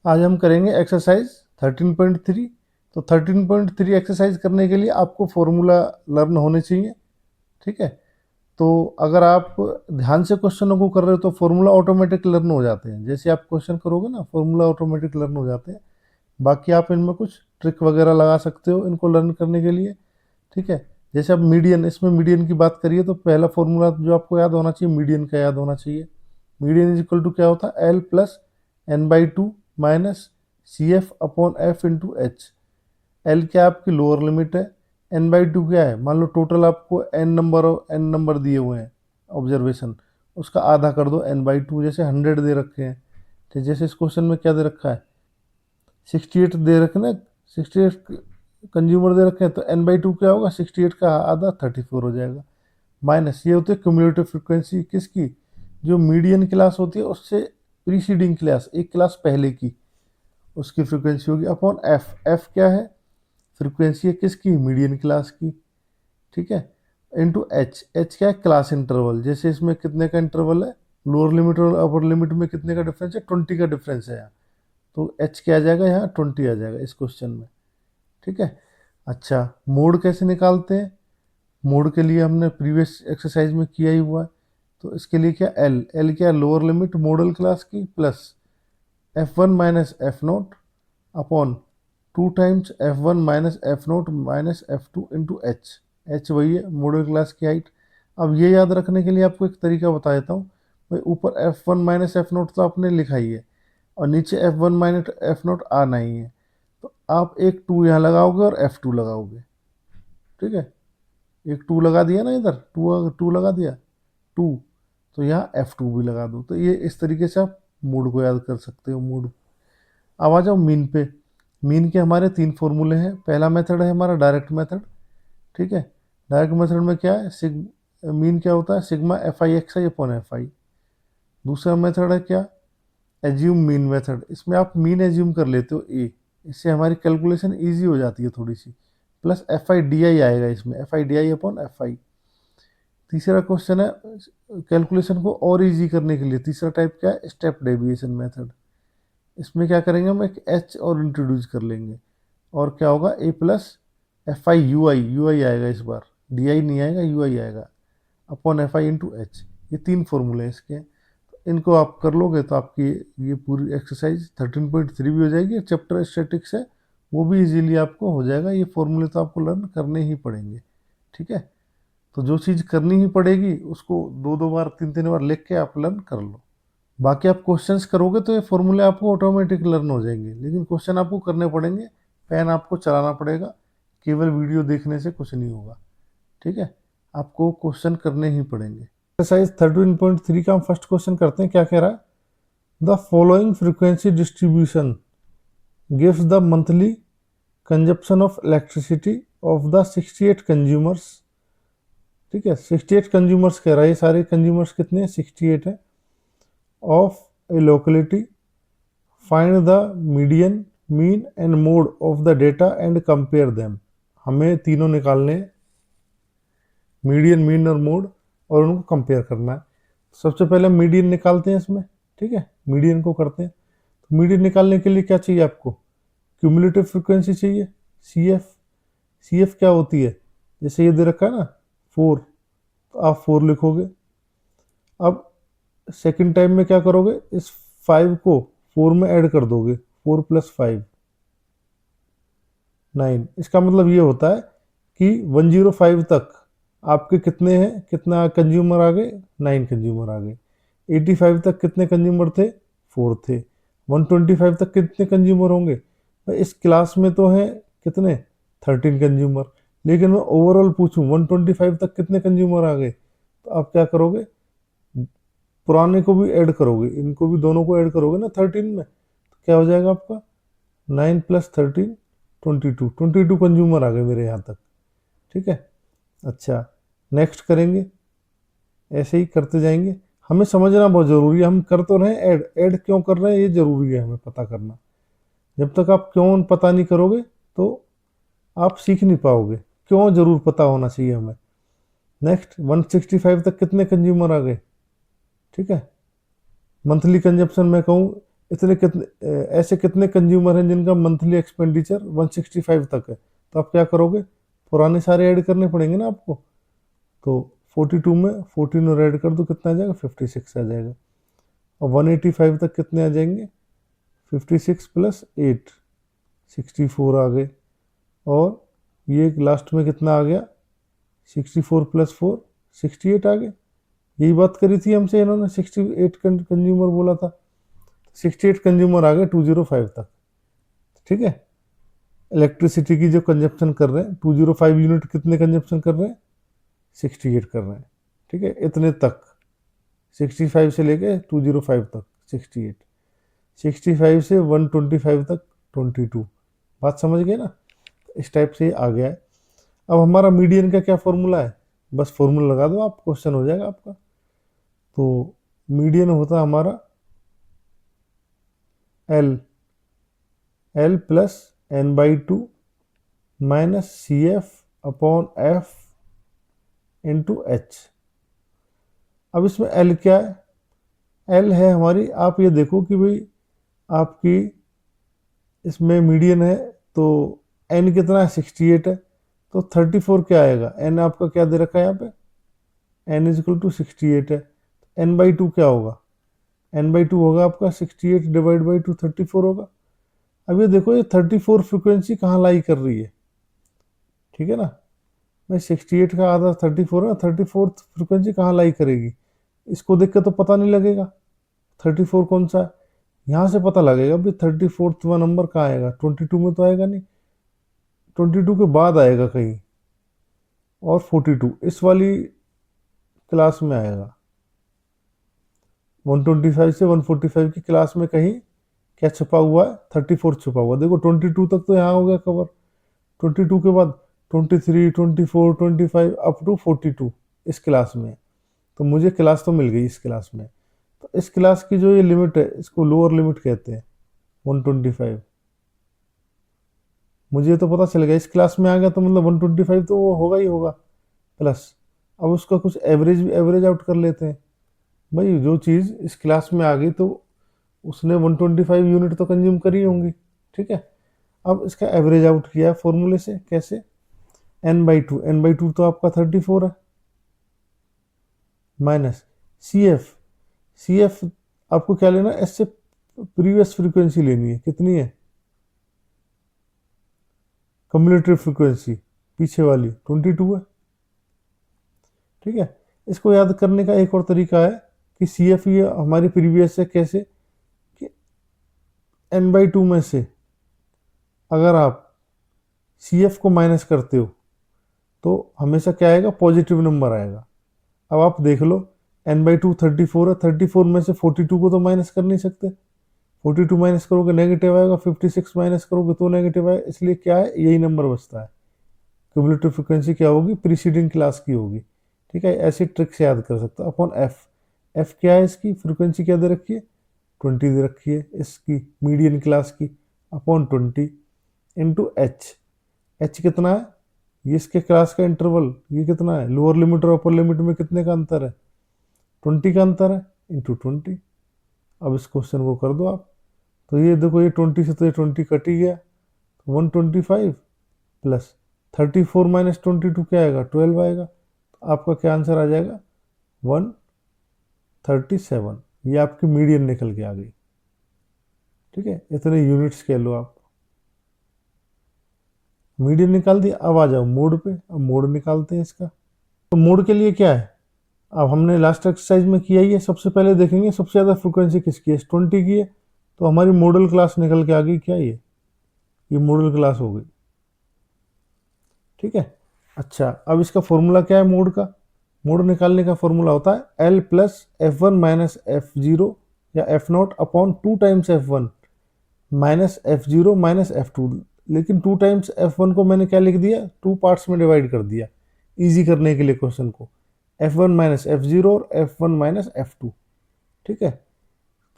आज हम करेंगे एक्सरसाइज 13.3। तो 13.3 एक्सरसाइज करने के लिए आपको फॉर्मूला लर्न होने चाहिए। ठीक है, तो अगर आप ध्यान से क्वेश्चनों को कर रहे हो तो फॉर्मूला ऑटोमेटिक लर्न हो जाते हैं। जैसे आप क्वेश्चन करोगे ना, फॉर्मूला ऑटोमेटिक लर्न हो जाते हैं। बाकी आप इनमें कुछ ट्रिक वगैरह लगा सकते हो इनको लर्न करने के लिए। ठीक है, जैसे अब मीडियन, इसमें मीडियन की बात करिए तो पहला फॉर्मूला जो आपको याद होना चाहिए, मीडियन का याद होना चाहिए। मीडियन इज इक्वल टू क्या होता है, L plus N by two minus C F upon F into H. L क्या आपकी लोअर लिमिट है, एन बाई टू क्या है, मान लो टोटल आपको एन नंबर दिए हुए हैं ऑब्जर्वेशन, उसका आधा कर दो एन बाई टू। जैसे 100 दे रखे हैं, तो जैसे इस क्वेश्चन में क्या दे रखा है, 68 दे रखे ना, 68 कंज्यूमर दे रखे हैं, तो एन बाई टू क्या होगा, 68 का आधा 34 हो जाएगा। माइनस ये होती है क्यूमुलेटिव फ्रिक्वेंसी किसकी, जो मीडियन क्लास होती है उससे प्रीसीडिंग क्लास, एक क्लास पहले की, उसकी फ्रिक्वेंसी होगी, अपॉन एफ। एफ क्या है, फ्रिक्वेंसी है किसकी, मीडियन क्लास की। ठीक है, इंटू एच। एच क्या है, क्लास इंटरवल। जैसे इसमें कितने का इंटरवल है, लोअर लिमिट और अपर लिमिट में कितने का डिफरेंस है, 20 का डिफरेंस है यहाँ। तो एच क्या आ जाएगा, यहाँ 20 आ जाएगा इस क्वेश्चन में। ठीक है, अच्छा मोड कैसे निकालते हैं, मोड के लिए हमने प्रीवियस एक्सरसाइज में किया ही हुआ है। तो इसके लिए क्या, एल। एल क्या, लोअर लिमिट मॉडल क्लास की plus F one minus F naught upon 2 times F one minus F note minus F two into H. H वही है मॉडल क्लास की हाइट। अब ये याद रखने के लिए आपको एक तरीका बता देता हूँ। भाई ऊपर F one minus F note तो आपने लिखा ही है, और नीचे F one minus F note आना ही है। तो आप एक टू यहाँ लगाओगे और एफ टू लगाओगे। ठीक है, एक टू लगा दिया ना इधर, टू टू लगा दिया, टू, तो यहाँ एफ टू भी लगा दो। तो ये इस तरीके से आप मूड को याद कर सकते हो, मूड। अब आ जाओ मीन पे। मीन के हमारे 3 फॉर्मूले हैं। पहला मेथड है हमारा डायरेक्ट मेथड। ठीक है, डायरेक्ट मेथड में क्या है, मीन क्या होता है, सिग्मा एफ आई एक्स आई अपॉन एफ आई। दूसरा मेथड है क्या, एज्यूम मीन मेथड। इसमें आप मीन एज्यूम कर लेते हो ए, इससे हमारी कैलकुलेशन ईजी हो जाती है थोड़ी सी। Plus F I D I आएगा इसमें, F I D I upon F I. तीसरा क्वेश्चन है कैलकुलेशन को और इजी करने के लिए, तीसरा टाइप क्या है, स्टेप डेविएशन मेथड। इसमें क्या करेंगे हम, एक एच और इंट्रोड्यूस कर लेंगे, और क्या होगा, A plus F I U I, U I आएगा इस बार, डी आई नहीं आएगा, यू आई आएगा, upon F I into H. ये 3 फॉर्मूले हैं इसके। इनको आप कर लोगे तो आपकी ये पूरी एक्सरसाइज 13.3 भी हो जाएगी। चैप्टर स्टैटिक्स है वो भी इजीली आपको हो जाएगा। ये फॉर्मूले तो आपको लर्न करने ही पड़ेंगे। ठीक है, तो जो चीज़ करनी ही पड़ेगी उसको 2-2 बार 3-3 बार लिख के आप लर्न कर लो। बाकी आप क्वेश्चंस करोगे तो ये फॉर्मूले आपको ऑटोमेटिक लर्न हो जाएंगे, लेकिन क्वेश्चन आपको करने पड़ेंगे, पेन आपको चलाना पड़ेगा। केवल वीडियो देखने से कुछ नहीं होगा। ठीक है, आपको क्वेश्चन करने ही पड़ेंगे। एक्सरसाइज 13.3 का हम फर्स्ट क्वेश्चन करते हैं। क्या कह रहा है, the following frequency distribution gives the monthly consumption of elasticity of the 68 consumers. ठीक है, 68 कंज्यूमर्स कह रहा है, ये सारे कंज्यूमर्स कितने हैं, 68 है, of A locality. Find the median, mean and mode of the data and compare them. हमें तीनों निकालने हैं, मीडियन, मीन और मोड, और उनको कंपेयर करना है। सबसे पहले मीडियन निकालते हैं इसमें। ठीक है, मीडियन को करते हैं। तो मीडियन निकालने के लिए क्या चाहिए आपको, क्यूमुलेटिव फ्रिक्वेंसी चाहिए, सी एफ। सी एफ क्या होती है, जैसे ये दे रखा है ना 4, तो आप 4 लिखोगे। अब सेकंड टाइम में क्या करोगे, इस 5 को 4 में ऐड कर दोगे, 4 प्लस 5 9। इसका मतलब ये होता है कि 105 तक आपके कितने हैं, कितना कंज्यूमर आ गए, 9 कंज्यूमर आ गए। 85 तक कितने कंज्यूमर थे, 4 थे। 125 तक कितने कंज्यूमर होंगे, तो इस क्लास में तो हैं कितने, 13 कंज्यूमर। लेकिन मैं ओवरऑल पूछूं 125 तक कितने कंज्यूमर आ गए, तो आप क्या करोगे, पुराने को भी ऐड करोगे, इनको भी दोनों को ऐड करोगे ना 13 में, तो क्या हो जाएगा आपका 9 प्लस 13 22 कंज्यूमर आ गए मेरे यहाँ तक। ठीक है, अच्छा नेक्स्ट करेंगे, ऐसे ही करते जाएंगे। हमें समझना बहुत ज़रूरी है, हम कर तो रहे हैं ऐड, ऐड क्यों कर रहे हैं ये ज़रूरी है हमें पता करना। जब तक आप क्यों पता नहीं करोगे तो आप सीख नहीं पाओगे, क्यों ज़रूर पता होना चाहिए हमें। नेक्स्ट 165 तक कितने कंज्यूमर आ गए। ठीक है, मंथली कंजप्शन में कहूँ इतने कितने ऐसे कितने कंज्यूमर हैं जिनका मंथली एक्सपेंडिचर 165 तक है, तो आप क्या करोगे, पुराने सारे ऐड करने पड़ेंगे ना आपको। तो 42 में 14 और ऐड कर दो, कितना आ जाएगा, 56 आ जाएगा। और 185 तक कितने आ जाएंगे, 56 प्लस 8, 64 आ गए। और ये लास्ट में कितना आ गया, 64 प्लस 4, 68 आ गए। यही बात करी थी हमसे इन्होंने, 68 कंज्यूमर बोला था, 68 कंज्यूमर आ गए 205 तक। ठीक है, इलेक्ट्रिसिटी की जो कंजप्शन कर रहे हैं 205 यूनिट, कितने कंजप्शन कर रहे हैं, 68 कर रहे हैं। ठीक है, इतने तक 65 से लेके 205 तक 68, 65 से 125 तक 22। बात समझ गए ना, इस टाइप से आ गया है। अब हमारा मीडियन का क्या फॉर्मूला है, बस फॉर्मूला लगा दो आप, क्वेश्चन हो जाएगा आपका। तो मीडियन होता है हमारा L plus n/2 minus CF upon F into H. अब इसमें L क्या है, L है हमारी, आप ये देखो कि भाई आपकी इसमें मीडियन है, तो n कितना है, 68 है, तो 34 क्या आएगा, n आपका क्या दे रखा है यहाँ पे, n इज इक्वल टू 68 है, n/2 क्या होगा, n/2 होगा आपका 68 डिवाइड बाई 2, 34 होगा। अब ये देखो ये 34 फ्रिक्वेंसी कहाँ लाई कर रही है, ठीक है ना, मैं 68 का आधा 34 है, 34 फ्रिक्वेंसी कहाँ लाई करेगी, इसको देख के तो पता नहीं लगेगा 34 कौन सा है। यहाँ से पता लगेगा भी 34th नंबर कहाँ आएगा, 22 में तो आएगा नहीं, 22 के बाद आएगा कहीं, और 42 इस वाली क्लास में आएगा, 125 से 145 की क्लास में कहीं क्या छुपा हुआ है, 34 छुपा हुआ। देखो 22 तक तो यहाँ हो गया कवर, 22 के बाद 23, 24, 25 अप टू 42 इस क्लास में। तो मुझे क्लास तो मिल गई इस क्लास में। तो इस क्लास की जो ये लिमिट है इसको लोअर लिमिट कहते हैं 125। मुझे तो पता चल गया इस क्लास में आ गया तो मतलब 125 तो वो होगा ही होगा प्लस। अब उसका कुछ एवरेज आउट कर लेते हैं। भाई जो चीज़ इस क्लास में आ गई तो उसने 125 यूनिट तो कंज्यूम करी होंगी, ठीक है। अब इसका एवरेज आउट किया है फॉर्मूले से, कैसे, n/2, n/2 तो आपका 34 है, माइनस CF आपको क्या लेना है, इससे प्रीवियस फ्रीक्वेंसी लेनी है, कितनी है, कम्युलेटिव फ्रीक्वेंसी पीछे वाली 22 है, ठीक है। इसको याद करने का एक और तरीका है कि CF ये हमारी प्रीवियस है, कैसे कि n/2 में से अगर आप CF को माइनस करते हो तो हमेशा क्या आएगा, पॉजिटिव नंबर आएगा। अब आप देख लो n/2 34 है, 34 में से 42 को तो माइनस कर नहीं सकते, 42 माइनस करोगे नेगेटिव आएगा, 56 माइनस करोगे तो नेगेटिव आएगा, इसलिए क्या है, यही नंबर बचता है। क्यूमुलेटिव फ्रिक्वेंसी क्या होगी, प्रीसीडिंग क्लास की होगी, ठीक है। ऐसी ट्रिक से याद कर सकते हो। अपॉन एफ क्या है, इसकी फ्रिक्वेंसी क्या दे रखी है, 20 दे रखी है इसकी मीडियन क्लास की, अपॉन 20 इंटू एच कितना है, ये इसके क्लास का इंटरवल, ये कितना है, लोअर लिमिट और अपर लिमिट में कितने का अंतर है, 20 का अंतर है, इंटू 20। अब इस क्वेश्चन को कर दो आप, तो ये देखो ये 20 से तो ये 20 कट ही गया, 125 प्लस 34 माइनस 22 क्या आएगा, 12 आएगा। तो आपका क्या आंसर आ जाएगा, 137। ये आपकी मीडियन निकल के आ गई, ठीक है। इतने यूनिट्स कह लो आप, मीडियन निकाल दी। अब आ जाओ मोड पे, अब मोड निकालते हैं इसका। तो मोड के लिए क्या है, अब हमने लास्ट एक्सरसाइज में किया ही है, सबसे पहले देखेंगे सबसे ज़्यादा फ्रिक्वेंसी किसकी है, 20 की है, तो हमारी मॉडल क्लास निकल के आ गई, क्या ये मॉडल क्लास हो गई, ठीक है। अच्छा, अब इसका फॉर्मूला क्या है मोड का, मोड निकालने का फॉर्मूला होता है L plus F1 minus F0 या F0 upon 2 times F1 minus F0 minus F2। लेकिन 2 टाइम्स F1 को मैंने क्या लिख दिया, 2 पार्ट्स में डिवाइड कर दिया इजी करने के लिए क्वेश्चन को, F1 माइनस F0 और F1 माइनस F2, ठीक है।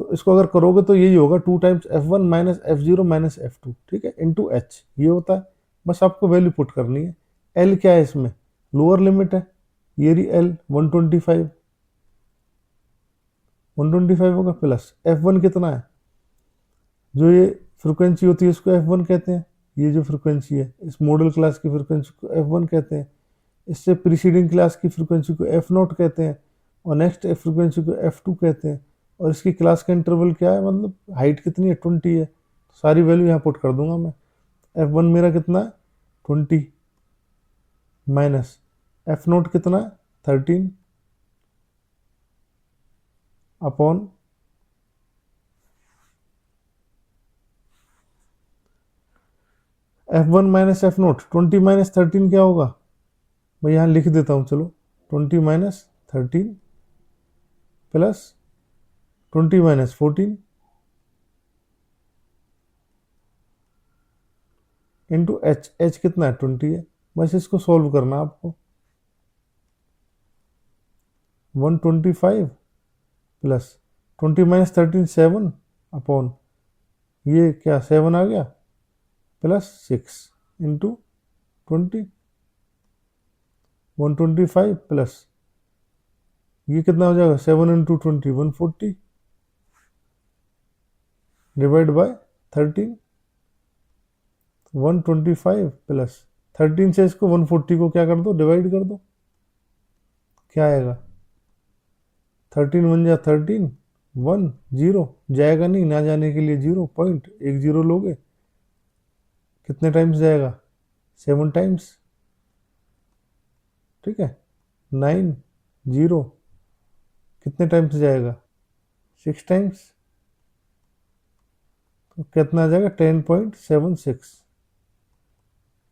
तो इसको अगर करोगे तो यही होगा 2 times F1 minus F0 minus F2, ठीक है, इंटू एच ये होता है। बस आपको वैल्यू पुट करनी है। L क्या है इसमें, लोअर लिमिट है, ये रही L 125 होगा, प्लस F1 कितना है जो ये फ्रिक्वेंसी होती है इसको F1 कहते हैं। ये जो फ्रिक्वेंसी है इस मॉडल क्लास की फ्रिक्वेंसी को F1 कहते हैं। इससे प्रीसीडिंग क्लास की फ्रिक्वेंसी को F0 कहते हैं और नेक्स्ट फ्रिक्वेंसी को F2 कहते हैं। और इसकी क्लास का इंटरवल क्या है, मतलब हाइट कितनी है, 20 है। सारी वैल्यू यहाँ पुट कर दूंगा मैं। F1 मेरा कितना है 20 माइनस F0 कितना है 13 upon F1 minus F0, 20 minus 13 क्या होगा, मैं यहाँ लिख देता हूँ चलो। 20 minus 13 plus 20 minus 14 into H. H कितना है 20 है। बस इसको सॉल्व करना आपको। 125 प्लस 20 माइनस 13 7 अपॉन ये क्या 7 आ गया प्लस 6 इंटू 20। 125 प्लस ये कितना हो जाएगा 7 इंटू 20 140 डिवाइड बाय 13। 125 प्लस 13 से इसको 140 को क्या कर दो डिवाइड कर दो, क्या आएगा 13 1 जा 13 1 0 जाएगा नहीं, ना जाने के लिए 0 पॉइंट 1 0 लोगे, कितने टाइम्स जाएगा 7 टाइम्स। ठीक है 9 0 कितने टाइम्स जाएगा 6 टाइम्स, तो कितना आ जाएगा 10.76।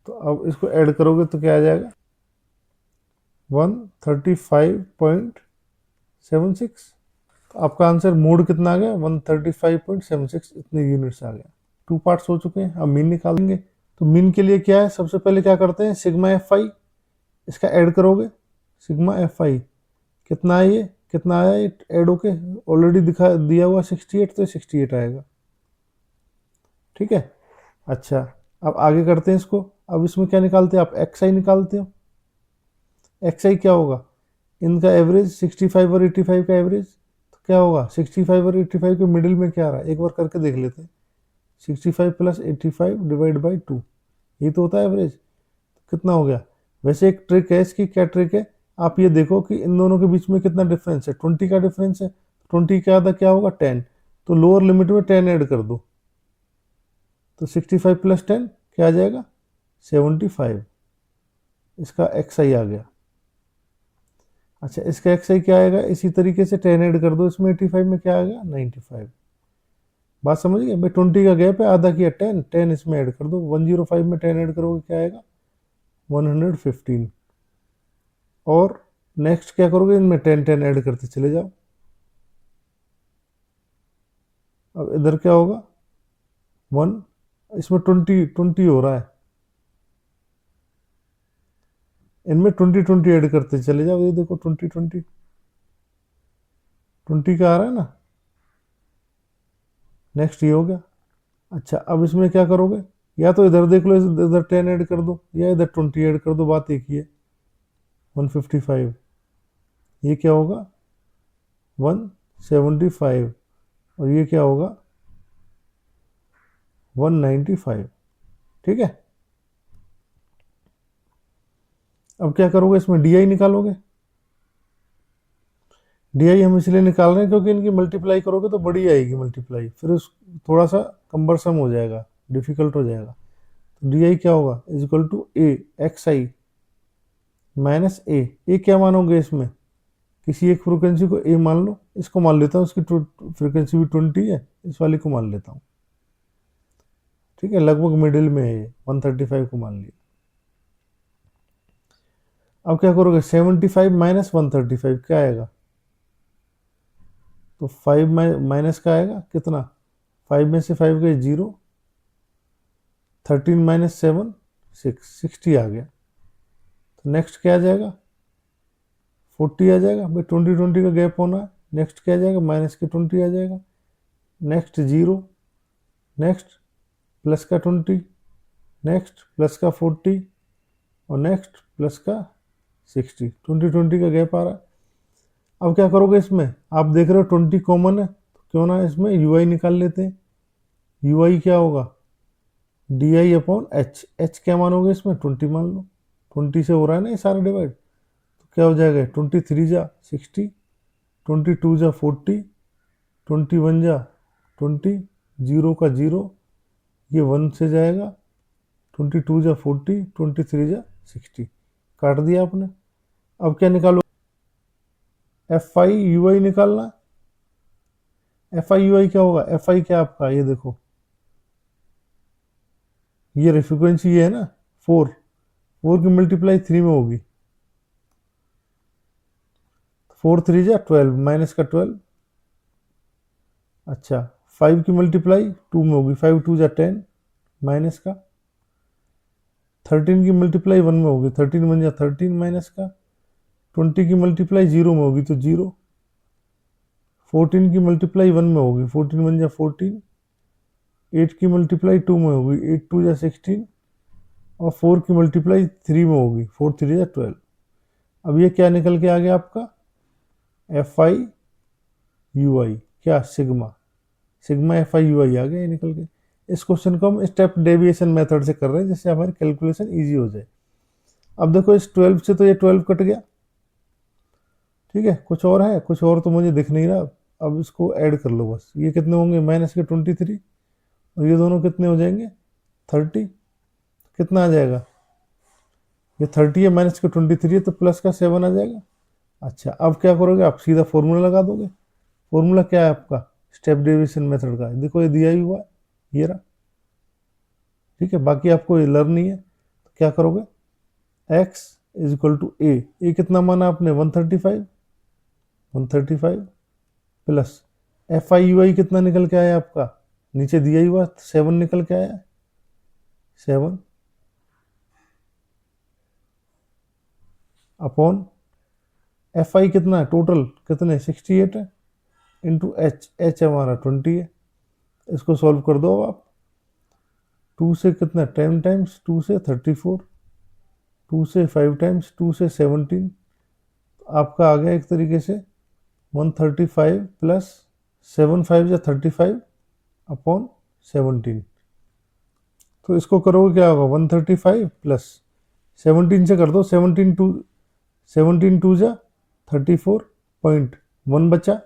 तो अब इसको ऐड करोगे तो क्या आ जाएगा 135.76। तो आपका आंसर मोड कितना आ गया 135.76, इतने यूनिट्स आ गया। 2 पार्ट्स हो चुके हैं, अब मीन निकाल देंगे। तो मीन के लिए क्या है, सबसे पहले क्या करते हैं सिग्मा एफ आई, इसका ऐड करोगे। सिग्मा एफ आई कितना है, ये कितना आया, ये ऐड होके ऑलरेडी दिखा दिया हुआ 68, तो 68 आएगा। ठीक है अच्छा, अब आगे करते हैं इसको। अब इसमें क्या निकालते हैं आप, एक्स आई निकालते हो। एक्स आई क्या होगा, इनका एवरेज 65 और 85 का एवरेज, तो क्या होगा 65 और 85 के मिडिल में क्या आ रहा है, एक बार करके देख लेते हैं। 65 प्लस 85 डिवाइड बाई 2, ये तो होता है एवरेज। कितना हो गया, वैसे एक ट्रिक है इसकी, क्या ट्रिक है, आप ये देखो कि इन दोनों के बीच में कितना डिफरेंस है, 20 का डिफरेंस है। 20 के आधा क्या होगा 10, तो लोअर लिमिट में 10 ऐड कर दो, तो 65 प्लस 10 क्या आ जाएगा 75। इसका एक्स आई आ गया। अच्छा इसका एक्स आई क्या आएगा, इसी तरीके से 10 ऐड कर दो इसमें, 85 में क्या आएगा 95। बात समझ गए भाई, 20 का गैप है, आधा किया 10, 10 इसमें ऐड कर दो, 105 में 10 ऐड करोगे क्या आएगा 115। और नेक्स्ट क्या करोगे, इनमें 10 10 ऐड करते चले जाओ। अब इधर क्या होगा 1, इसमें 20 20 हो रहा है, इनमें 20 20 ऐड करते चले जाओ। ये देखो 20 20 20 का आ रहा है ना। नेक्स्ट ये हो गया। अच्छा अब इसमें क्या करोगे, या तो इधर देख लो, इधर 10 ऐड कर दो, या इधर 20 ऐड कर दो, बात एक ही है। 155, ये क्या होगा 175, और ये क्या होगा 195। ठीक है अब क्या करोगे, इसमें डी आई निकालोगे। डी आई हम इसलिए निकाल रहे हैं क्योंकि इनकी मल्टीप्लाई करोगे तो बड़ी आएगी मल्टीप्लाई, फिर उस थोड़ा सा कम्बरसम हो जाएगा, डिफिकल्ट हो जाएगा। तो डी आई क्या होगा is equal to A X I minus A. A क्या मानोगे इसमें, किसी एक फ्रिक्वेंसी को ए मान लो, इसको मान लेता हूँ, इसकी फ्रिक्वेंसी भी 20 है, इस वाली को मान लेता हूँ। ठीक है लगभग मिडिल में है ये, 135 को मान लिया। अब क्या करोगे 75 माइनस 135 क्या आएगा, तो 5 माइनस का आएगा कितना, 5 में से 5 गए 0, 13 माइनस 7 6, 60 आ गया। तो नेक्स्ट क्या आ जाएगा 40 आ जाएगा भाई, 20 20 का गैप होना है। नेक्स्ट क्या आ जाएगा माइनस के 20 आ जाएगा, नेक्स्ट 0, नेक्स्ट प्लस का 20, नेक्स्ट प्लस का 40, और नेक्स्ट प्लस का 60। 20 20 का गैप आ रहा है। अब क्या करोगे इसमें, आप देख रहे हो 20 कॉमन है, तो क्यों ना इसमें यू आई निकाल लेते हैं। यू आई क्या होगा, D I upon H. H क्या मानोगे इसमें, 20 मान लो, 20 से हो रहा है ना ये सारा डिवाइड, तो क्या हो जाएगा, 23 जा 60, 22 जा 40, 21 जा 20, जीरो का जीरो, ये 1 से जाएगा, 22 जा 40, 23 जा 60, काट दिया आपने। अब क्या निकालो, एफ आई यू आई निकालना। एफ आई यू आई क्या होगा, एफ आई क्या आपका, ये देखो, ये फ्रीक्वेंसी ये है ना 4, 4 की मल्टीप्लाई 3 में होगी, 4 3 जा 12, माइनस का 12, अच्छा 5 की मल्टीप्लाई 2 में होगी, 5 2 जा 10, माइनस का 13 की मल्टीप्लाई 1 में होगी, 13 1 जा 13, माइनस का 20 की मल्टीप्लाई 0 में होगी तो 0, 14 की मल्टीप्लाई 1 में होगी, 14 1 जा 14, 8 की मल्टीप्लाई 2 में होगी, 8 2 जा 16, और 4 की मल्टीप्लाई 3 में होगी, 4 3 जा 12। अब ये क्या निकल के आ गया आपका, एफ आई यू आई, क्या sigma, sigma F I U I आ गया ये निकल के। इस क्वेश्चन को हम स्टेप डेविएशन मेथड से कर रहे हैं जिससे हमारी कैलकुलेशन इजी हो जाए। अब देखो इस 12 से तो ये 12 कट गया, ठीक है, कुछ और है, कुछ और तो मुझे दिख नहीं रहा। अब इसको ऐड कर लो बस, ये कितने होंगे, माइनस के 23, और ये दोनों कितने हो जाएंगे 30, कितना आ जाएगा, ये 30 है, माइनस के 23 है, तो प्लस का 7 आ जाएगा। अच्छा अब क्या करोगे, आप सीधा फॉर्मूला लगा दोगे। फॉर्मूला क्या है आपका, स्टेप डेविएशन मेथड का, देखो ये दिया ही हुआ है, ये रहा, ठीक है, बाकी आपको ये लर्न नहीं है, तो क्या करोगे, x इज इक्वल टू ए कितना माना आपने 135, 135 प्लस एफ आई यू आई कितना निकल के आया आपका, नीचे दिया ही हुआ 7 निकल के आया, 7 अपॉन एफ आई कितना है टोटल, कितने 68 है, इंटू एच, एच हमारा 20 है। इसको सॉल्व कर दो अब आप, 2 से कितना 10 टाइम्स 2 से 34, 2 से 5 टाइम्स 2 से 17, आपका आ गया एक तरीके से 135 प्लस 7 5 या 35 अपॉन 17। तो इसको करोगे क्या होगा, 135 प्लस 17 से कर दो, 17 टू जा 34.1 बचा।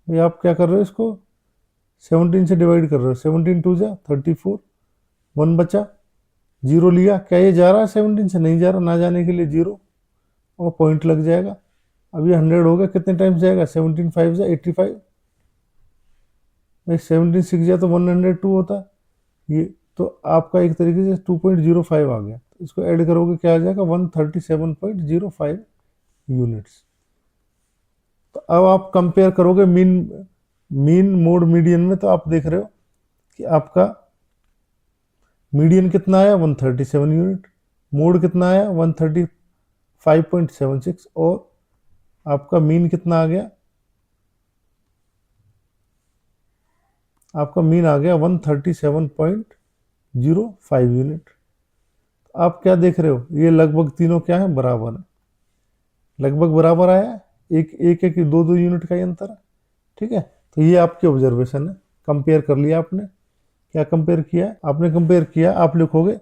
ये आप क्या कर रहे हो, इसको 17 से डिवाइड कर रहे हो, 17 टू जा 34, 1 बचा, जीरो लिया, क्या ये जा रहा है 17 से, नहीं जा रहा, ना जाने के लिए जीरो और पॉइंट लग जाएगा। अब ये 100 हो गया, कितने टाइम्स जाएगा, 17 5 जा 85, भाई 17 6 जा तो 102 होता है, ये तो आपका एक तरीके से 2.05 आ गया। तो इसको ऐड करोगे क्या आ जाएगा, 137.05 यूनिट्स। तो अब आप कंपेयर करोगे मीन मोड मीडियन में, तो आप देख रहे हो कि आपका मीडियन कितना आया 137 यूनिट, मोड कितना आया 135.76, और आपका मीन कितना आ गया, आपका मीन आ गया 137.05 यूनिट। आप क्या देख रहे हो, ये लगभग तीनों क्या है, बराबर है, लगभग बराबर आया, एक एक एक दो दो यूनिट का ही अंतर है, ठीक है। तो ये आपकी ऑब्जर्वेशन है, कंपेयर कर लिया आपने, क्या कंपेयर किया आपने, कंपेयर किया, आप लिखोगे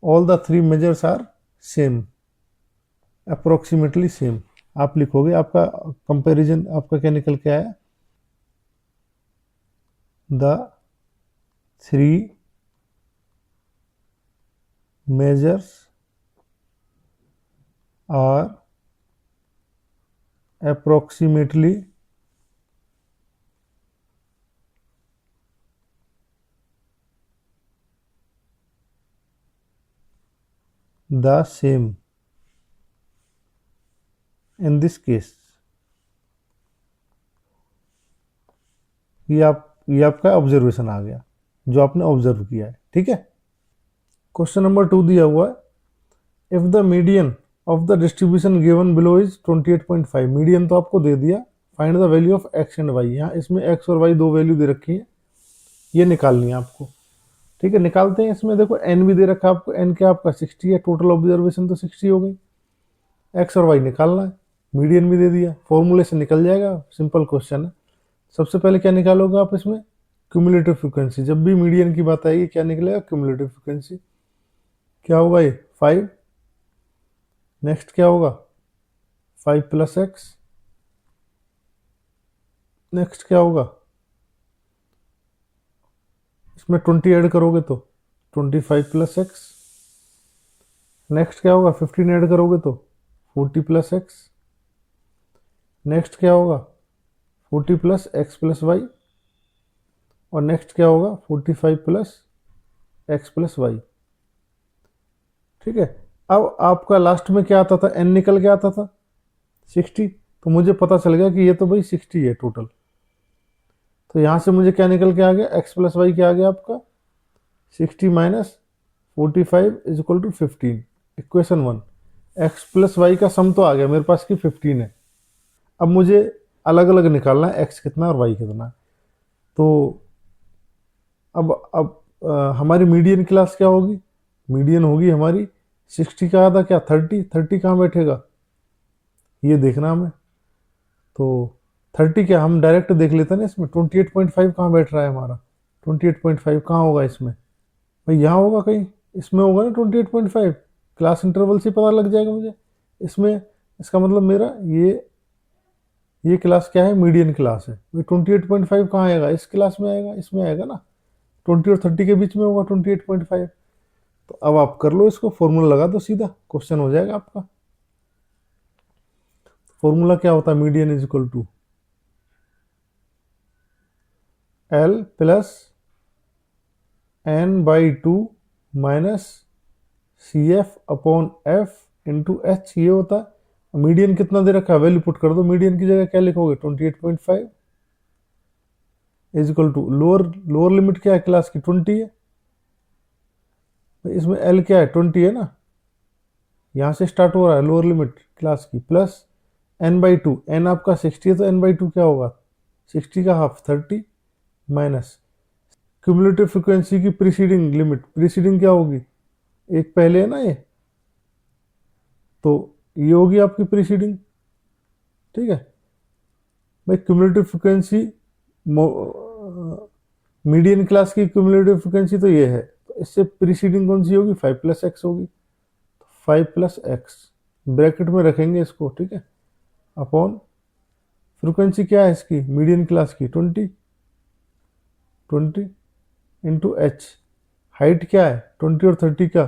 all the three measures are same, approximately same, आप लिखोगे, आपका कंपैरिजन आपका क्या निकल के आया, the three measures are approximately the same in this case। ये आपका ऑब्जर्वेशन आ गया, जो आपने ऑब्जर्व किया है, ठीक है। क्वेश्चन नंबर 2 दिया हुआ है, if the median of the distribution given below is 28.5, median तो आपको दे दिया, find the value of X and Y, यहाँ इसमें एक्स और वाई दो वैल्यू दे रखी है, ये निकालनी है आपको, ठीक है। निकालते हैं, इसमें देखो एन भी दे रखा है आपको, एन क्या आपका 60 है, टोटल ऑब्जर्वेशन तो 60 हो गई, एक्स और वाई निकालना है, मीडियन भी दे दिया, फॉर्मूले से निकल जाएगा, सिंपल क्वेश्चन है। सबसे पहले क्या निकालोगे आप इसमें, क्यूमुलेटिव फ्रीक्वेंसी, जब भी मीडियन की बात आएगी क्या निकलेगा? Cumulative frequency. क्या होगा ये? 5। नेक्स्ट क्या होगा? 5 प्लस एक्स। नेक्स्ट क्या होगा? इसमें 20 ऐड करोगे तो 25 प्लस एक्स। नेक्स्ट क्या होगा? 15 ऐड करोगे तो 40 प्लस एक्स। नेक्स्ट क्या होगा? 40 प्लस एक्स प्लस वाई। और नेक्स्ट क्या होगा? 45 प्लस एक्स प्लस वाई। ठीक है। अब आपका लास्ट में क्या आता था? एन निकल के आता था 60। तो मुझे पता चल गया कि ये तो भाई 60 है टोटल। तो यहाँ से मुझे क्या निकल के आ गया? एक्स प्लस वाई क्या आ गया आपका? 60 minus 45 is equal to 15। Equation 1। X plus Y का सम तो आ गया मेरे पास कि 15 है। अब मुझे अलग अलग निकालना है एक्स कितना और वाई कितना। तो अब हमारी मीडियन क्लास क्या होगी? मीडियन होगी हमारी 60 का आधा क्या? 30। 30 कहाँ बैठेगा ये देखना हमें। तो 30 क्या, हम डायरेक्ट देख लेते हैं ना इसमें। 28.5 कहाँ बैठ रहा है हमारा? 28.5 कहाँ होगा इसमें? भाई यहाँ होगा कहीं, इसमें होगा ना 28.5। क्लास इंटरवल से पता लग जाएगा मुझे इसमें। इसका मतलब मेरा ये क्लास क्या है? मीडियन क्लास है। भाई 28.5 कहाँ आएगा? इस क्लास में आएगा, इसमें आएगा ना। 20 और 30 के बीच में होगा 28.5। तो अब आप कर लो इसको, फॉर्मूला लगा दो, सीधा क्वेश्चन हो जाएगा आपका। फॉर्मूला क्या होता है? Median is equal to L plus N by 2 minus C F upon F into H, ये होता है। मीडियन कितना दे रखा है? वैल्यू पुट कर दो। मीडियन की जगह क्या लिखोगे? 28.5 is equal to lower limit क्या है क्लास की? 20 है। तो इसमें एल क्या है? 20 है ना। यहाँ से स्टार्ट हो रहा है लोअर लिमिट क्लास की, प्लस एन बाई 2। एन आपका 60 है तो एन बाई 2 क्या होगा? 60 का हाफ 30 माइनस क्यूमुलेटिव फ्रीक्वेंसी की प्रीसीडिंग लिमिट। प्रीसीडिंग क्या होगी? एक पहले है ना ये, तो ये होगी आपकी प्रीसीडिंग। ठीक है भाई। क्यूमुलेटिव फ्रीक्वेंसी मीडियन क्लास की क्यूमुलेटिव फ्रीक्वेंसी तो ये है, तो इससे प्रीसीडिंग कौन सी होगी? 5 प्लस एक्स होगी। 5 प्लस एक्स ब्रैकेट में रखेंगे इसको, ठीक है, अपॉन फ्रीक्वेंसी क्या है इसकी मीडियन क्लास की? 20 इंटू एच। हाइट क्या है? 20 और 30 का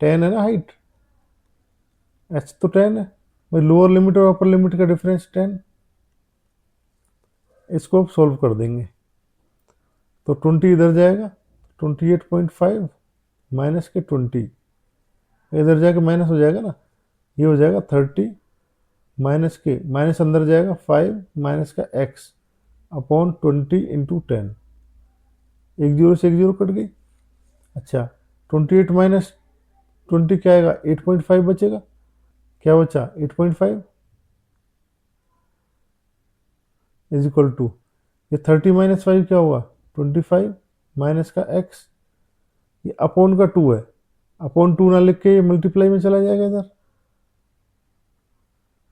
10 है ना हाइट। एच तो 10 है भाई। लोअर लिमिट और अपर लिमिट का डिफरेंस 10। इसको अब सॉल्व कर देंगे तो 20 इधर जाएगा, 28.5 माइनस के 20 इधर जाके माइनस हो जाएगा ना। ये हो जाएगा 30 माइनस के माइनस अंदर जाएगा 5 माइनस का एक्स अपॉन 20 इंटू 10। एक जीरो से एक जीरो कट गई। अच्छा 28 माइनस 20 क्या आएगा? 8.5 बचेगा। क्या बचा? 8.5 इज इक्वल टू ये 30 माइनस 5 क्या होगा? 25 माइनस का एक्स। ये अपॉन का 2 है, अपॉन 2 ना लिख के ये मल्टीप्लाई में चला जाएगा इधर।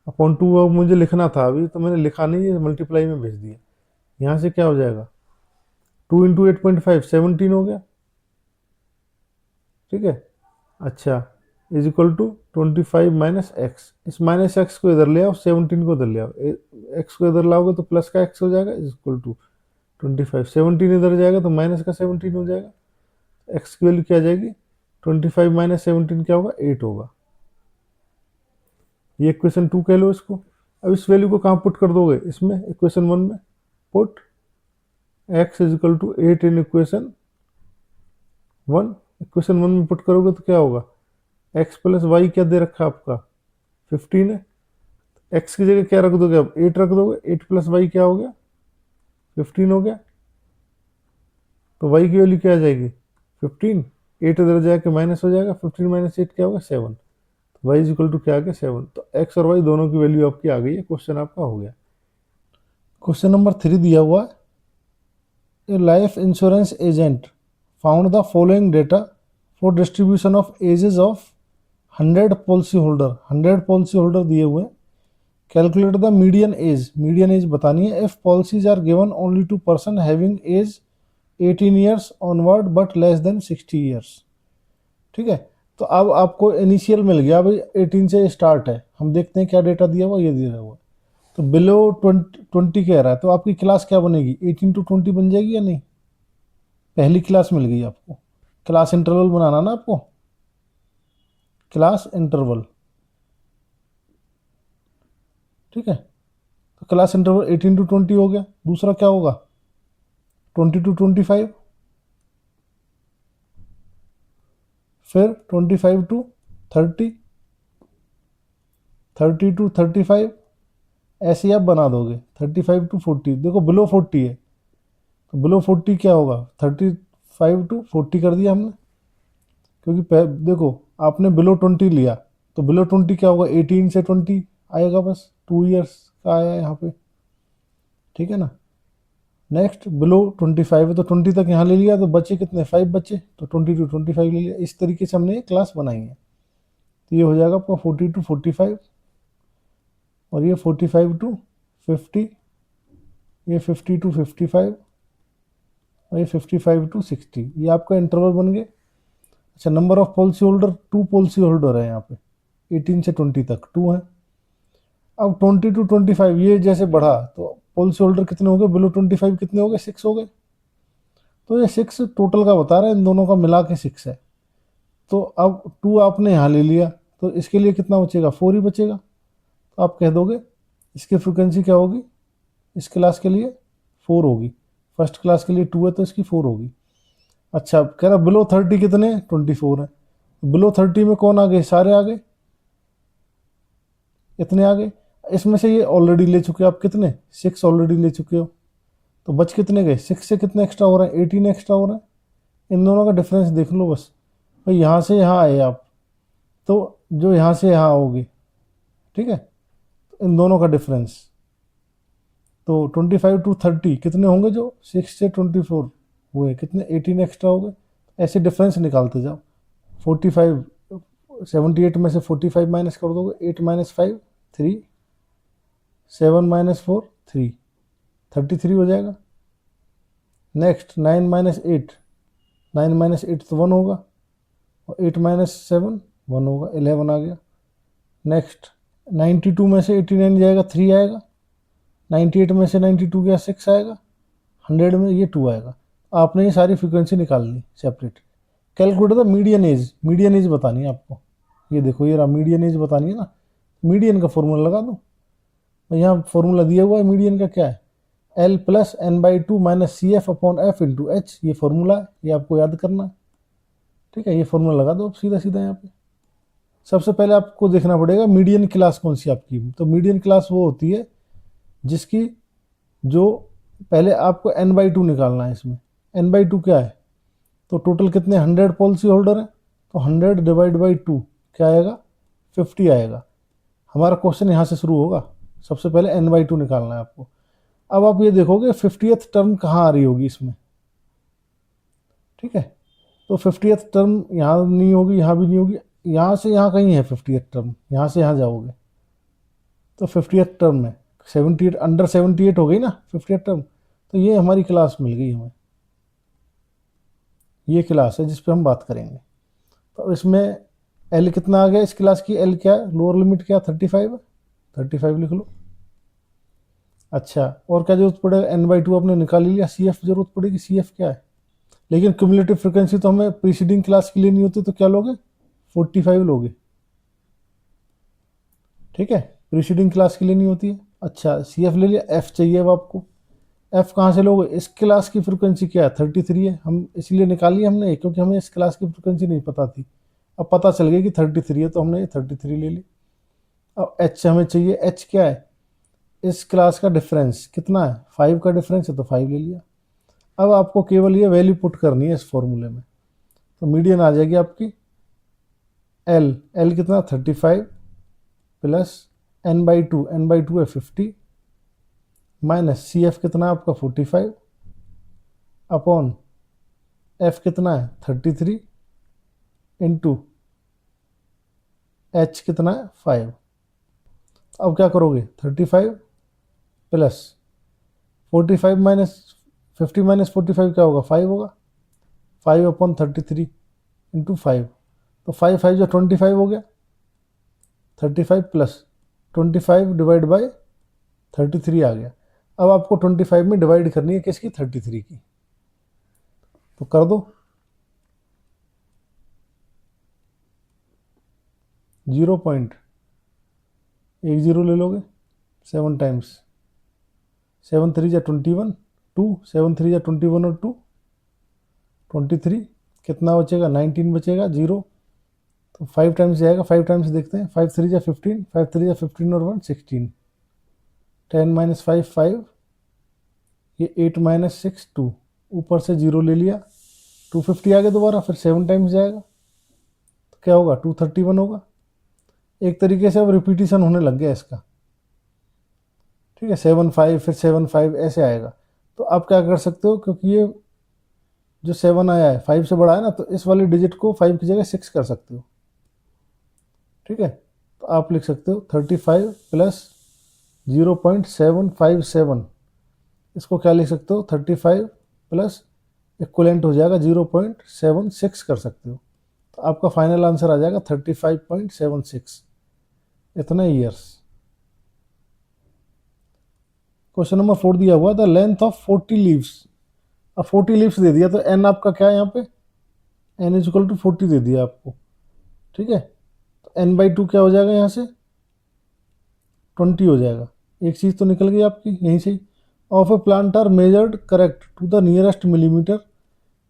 अपॉन 2 अब मुझे लिखना था अभी, तो मैंने लिखा नहीं, ये मल्टीप्लाई में भेज दिया। यहाँ से क्या हो जाएगा? 2 इंटू 8.5 17 हो गया। ठीक है। अच्छा is equal to 25 minus X. इस माइनस एक्स को इधर ले आओ, 17 को इधर ले आओ। एक्स को इधर लाओगे तो प्लस का एक्स हो जाएगा इज इक्वल टू 25। 17 इधर जाएगा तो माइनस का 17 हो जाएगा। एक्स की वैल्यू क्या आ जाएगी? 25 माइनस 17 क्या होगा? 8 होगा। ये इक्वेशन 2 कह लो इसको। अब इस वैल्यू को कहाँ पुट कर दोगे? इसमें इक्वेशन 1 में put X is equal to 8 in equation 1। Equation 1 में पुट करोगे तो क्या होगा? एक्स प्लस वाई क्या दे रखा है आपका? 15 है। एक्स की जगह क्या रख दोगे? अब 8 रख दोगे। 8 प्लस वाई क्या हो गया? 15 हो गया। तो वाई की वैल्यू क्या आ जाएगी? 15। 8 इधर जाके माइनस हो जाएगा। 15 माइनस 8 क्या होगा? 7। वाई इज इक्वल टू क्या आ गया? 7। तो एक्स और वाई दोनों की वैल्यू आपकी आ गई है। क्वेश्चन आपका हो गया। क्वेश्चन नंबर 3 दिया हुआ है, a life insurance agent found the following data for distribution of ages of 100 policy holder. 100 policy holder दिए हुए हैं। Calculate the median age. Median age बतानी है if policies are given only to person having age 18 years onward but less than 60 years. ठीक है, तो अब आपको इनिशियल मिल गया भाई, 18 से स्टार्ट है। हम देखते हैं क्या डेटा दिया हुआ, ये दिया हुआ। तो बिलो 20 कह रहा है, तो आपकी क्लास क्या बनेगी, 18 to 20 बन जाएगी या नहीं? पहली क्लास मिल गई आपको। क्लास इंटरवल बनाना ना आपको, क्लास इंटरवल। ठीक है, तो क्लास इंटरवल 18 to 20 हो गया। दूसरा क्या होगा, 20 to 25, फिर 25 to 30, 30 to 35, ऐसे ही आप बना दोगे। 35 to 40, देखो बिलो 40 है, तो बिलो 40 क्या होगा, 35 to 40 कर दिया हमने, क्योंकि देखो आपने बिलो 20 लिया, तो बिलो 20 क्या होगा, 18 से 20 आएगा, बस 2 ईयर्स का आया यहाँ पे। ठीक है ना। नेक्स्ट बिलो 25 है, तो 20 तक यहाँ ले लिया, तो बचे कितने, 5 बचे, तो 20 to 25 ले लिया। इस तरीके से हमने क्लास बनाई है। तो ये हो जाएगा आपका 40 to 45, और ये 45 to 50, ये 50 to 55, और ये 55 to 60। ये आपका इंटरवल बन गए। अच्छा, number of policy holder, 2 policy holder है यहाँ पे, 18 से 20 तक 2 है। अब 20 to 25 ये जैसे बढ़ा, तो पॉलिसी होल्डर कितने हो गए, बिलो 25 कितने हो गए, 6 हो गए। तो ये 6 टोटल का बता रहा है, इन दोनों का मिला के 6 है। तो अब 2 आपने यहाँ ले लिया, तो इसके लिए कितना बचेगा, 4 ही बचेगा। तो आप कह दोगे इसकी फ्रिक्वेंसी क्या होगी, इस क्लास के लिए 4 होगी, फर्स्ट क्लास के लिए 2 है तो इसकी 4 होगी। अच्छा, कह रहा बिलो 30 कितने, 24 है। बिलो 30 में कौन आ गए, सारे आ गए, इतने आ गए। इसमें से ये ऑलरेडी ले चुके हो आप, कितने, 6 ऑलरेडी ले चुके हो, तो बच कितने गए, 6 से कितने एक्स्ट्रा हो रहे हैं, 18 एक्स्ट्रा हो रहे हैं। इन दोनों का डिफरेंस देख लो बस भाई, यहाँ से यहाँ आए आप, तो जो यहाँ से यहाँ आओगे, ठीक है, इन दोनों का डिफरेंस, तो 25 to 30 कितने होंगे, जो 6 से 24 हुए, कितने, 18 एक्स्ट्रा हो गए। ऐसे डिफरेंस निकालते जाओ। 45, 78 में से 45 माइनस कर दोगे, 8 माइनस 5 3, 7 माइनस 4 3, 33 हो जाएगा। नेक्स्ट 9 माइनस 8, 9 माइनस 8 तो 1 होगा, और 8 माइनस 7 1 होगा, 11 आ गया। नेक्स्ट 92 में से 89 जाएगा, 3 आएगा। 98 में से 92 गया, 6 आएगा। 100 में ये 2 आएगा। आपने ये सारी फ्रीक्वेंसी निकाल ली separate. Calculate the median age, median age बतानी है आपको। ये देखो, ये रहा मीडियन एज बतानी है ना, मीडियन का फॉर्मूला लगा दो। यहाँ फॉर्मूला दिया हुआ है मीडियन का, क्या है, L plus n/2 minus C F upon F into H. ये फॉर्मूला है, ये आपको याद करना है। ठीक है, ये फॉर्मूला लगा दो सीधा सीधा यहाँ पे। सबसे पहले आपको देखना पड़ेगा मीडियन क्लास कौन सी आपकी। तो मीडियन क्लास वो होती है जिसकी, जो पहले आपको n/2 निकालना है। इसमें n/2 क्या है, तो टोटल कितने 100 पॉलिसी होल्डर है, तो 100 डिवाइड बाई 2 क्या आएगा, 50 आएगा। हमारा क्वेश्चन यहाँ से शुरू होगा। सबसे पहले n/2 निकालना है आपको। अब आप ये देखोगे 50th टर्म कहाँ आ रही होगी इसमें। ठीक है, तो 50th टर्म यहाँ नहीं होगी, यहाँ भी नहीं होगी, यहाँ से यहाँ कहीं है 50th टर्म, यहाँ से यहाँ जाओगे तो 50th टर्म में 78, अंडर 78 हो गई ना 50th टर्म। तो ये हमारी क्लास मिल गई हमें, ये क्लास है जिस पे हम बात करेंगे। तो इसमें एल कितना आ गया इस क्लास की, एल क्या है, लोअर लिमिट क्या, 35 है, 35 लिख लो। अच्छा, और क्या जरूरत पड़ेगा, n/2 आपने निकाल लिया, सी एफ जरूरत पड़ेगी, सी एफ क्या है। लेकिन क्यूमुलेटिव फ्रिक्वेंसी तो हमें प्रीसीडिंग क्लास की लेनी होती, तो क्या लोगे, 45 लोगे। ठीक है, प्रीसीडिंग क्लास की लेनी होती है। अच्छा, सी एफ ले लिया, एफ चाहिए अब आपको। एफ कहाँ से लोगे, इस क्लास की फ्रिक्वेंसी क्या है, 33 है, हम इसलिए निकाली हमने, क्योंकि हमें इस क्लास की फ्रिक्वेंसी नहीं पता थी। अब पता चल गया कि 33 है, तो हमने 33 ले ली। अब एच हमें चाहिए, एच क्या है, इस क्लास का डिफरेंस कितना है, 5 का डिफरेंस है, तो 5 ले लिया। अब आपको केवल ये वैल्यू पुट करनी है इस फॉर्मूले में, तो मीडियन आ जाएगी आपकी एल, एल कितना 35 प्लस n/2, n/2 है 50, माइनस सी एफ कितना है आपका 45 अपॉन एफ कितना है 33 इंटू एच कितना है 5। अब क्या करोगे, 35 प्लस 45 माइनस 50 माइनस 45 क्या होगा, 5 होगा, 5/33 इंटू 5, तो 5 5 जो 25 हो गया, 35 प्लस 25 डिवाइड बाई 33 आ गया। अब आपको 25 में डिवाइड करनी है किसकी, 33 की, तो कर दो। 0.10 ले लोगे, 7 टाइम्स 7 3 जा 21, 2 7 3 जा 21 और 2 23, कितना बचेगा, 19 बचेगा, 0, तो 5 टाइम्स जाएगा, 5 टाइम्स देखते हैं, 5 3 जा 15, 5 3 जा 15 और 1 16, 10 माइनस 5 5, ये 8 माइनस 6 2, ऊपर से 0 ले लिया, 250 आ गया दोबारा, फिर 7 टाइम्स जाएगा, तो क्या होगा, 231 होगा। एक तरीके से अब रिपीटिशन होने लग गया इसका, ठीक है, 7 5 फिर 7 5 ऐसे आएगा। तो आप क्या कर सकते हो, क्योंकि ये जो 7 आया है 5 से बड़ा है ना, तो इस वाले डिजिट को 5 की जगह 6 कर सकते हो, ठीक है। तो आप लिख सकते हो 35 प्लस 0.757, इसको क्या लिख सकते हो, 35 प्लस इक्वलेंट हो जाएगा 0.76 कर सकते हो। तो आपका फाइनल आंसर आ जाएगा 35.76, इतने ईयर्स। क्वेश्चन नंबर 4 दिया हुआ द लेंथ ऑफ 40 लीव्स, अब 40 लीव्स दे दिया, तो एन आपका क्या है यहाँ पे, एन इज इक्वल टू 40 दे दिया आपको, ठीक है। तो एन बाई 2 क्या हो जाएगा, यहाँ से 20 हो जाएगा। एक चीज़ तो निकल गई आपकी यहीं से ही। Of a plant are measured correct to the nearest millimetre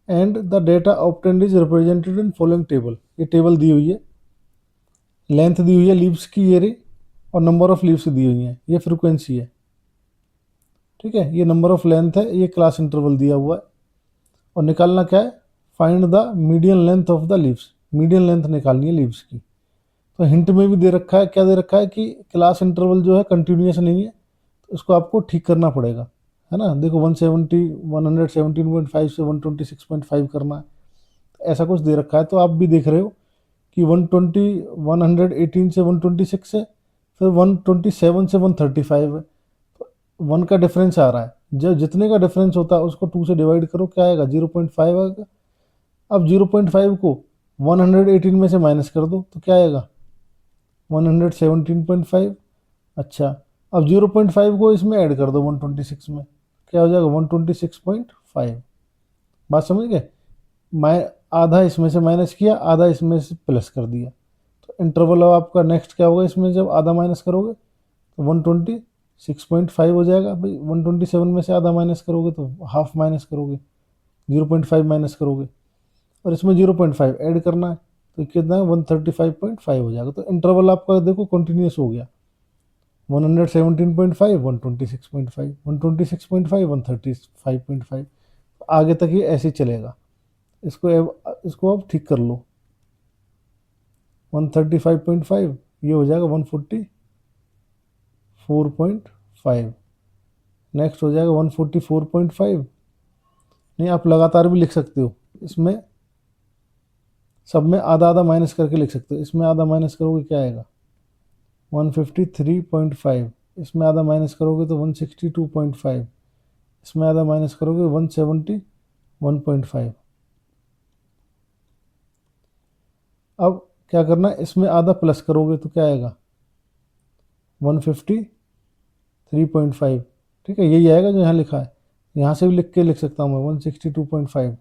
and the data obtained is represented in following table, ये टेबल दी हुई है, लेंथ दी हुई है लीव्स की ये रही, और नंबर ऑफ लीव्स दी हुई है, ये फ्रिक्वेंसी है, ठीक है, ये नंबर ऑफ लेंथ है, ये क्लास इंटरवल दिया हुआ है, और निकालना क्या है, find the median length of the leaves, median length निकालनी है लीव्स की। तो हिंट में भी दे रखा है, क्या दे रखा है कि क्लास इंटरवल जो है कंटिन्यूस नहीं है, तो इसको आपको ठीक करना पड़ेगा, है ना। देखो 117.5 से 126.5 करना है, तो ऐसा कुछ दे रखा है। तो आप भी देख रहे हो कि 118 से 126 है, फिर 127 से 135 है, तो 1 का डिफरेंस आ रहा है, जब जितने का डिफरेंस होता है उसको 2 से डिवाइड करो, क्या आएगा, 0.5 आएगा। अब 0.5 को 118 में से माइनस कर दो, तो क्या आएगा, 117.5। अच्छा, अब 0.5 को इसमें ऐड कर दो 126 में, क्या हो जाएगा, 126.5। बात समझ गए, मैं आधा इसमें से माइनस किया, आधा इसमें से प्लस कर दिया, तो इंटरवल अब आपका नेक्स्ट क्या होगा, इसमें जब आधा माइनस करोगे तो 126.5 हो जाएगा। भाई 127 में से आधा माइनस करोगे तो हाफ माइनस करोगे, 0.5 माइनस करोगे, और इसमें 0.5 ऐड करना है, तो कितना है, 135.5 हो जाएगा। तो इंटरवल आपका देखो कंटिन्यूस हो गया, 117.5 126.5 126.5 135.5, आगे तक ये ऐसे ही चलेगा। इसको अब ठीक कर लो, 135.5 ये हो जाएगा 144.5, नेक्स्ट हो जाएगा 144.5। नहीं, आप लगातार भी लिख सकते हो, इसमें सब में आधा आधा माइनस करके लिख सकते हो। इसमें आधा माइनस करोगे क्या आएगा, 153.5, इसमें आधा माइनस करोगे तो 162.5, इसमें आधा माइनस करोगे 171.5। अब क्या करना है, इसमें आधा प्लस करोगे तो क्या आएगा, 153.5, ठीक है, यही आएगा जो यहाँ लिखा है। यहाँ से भी लिख के लिख सकता हूँ मैं 162.5,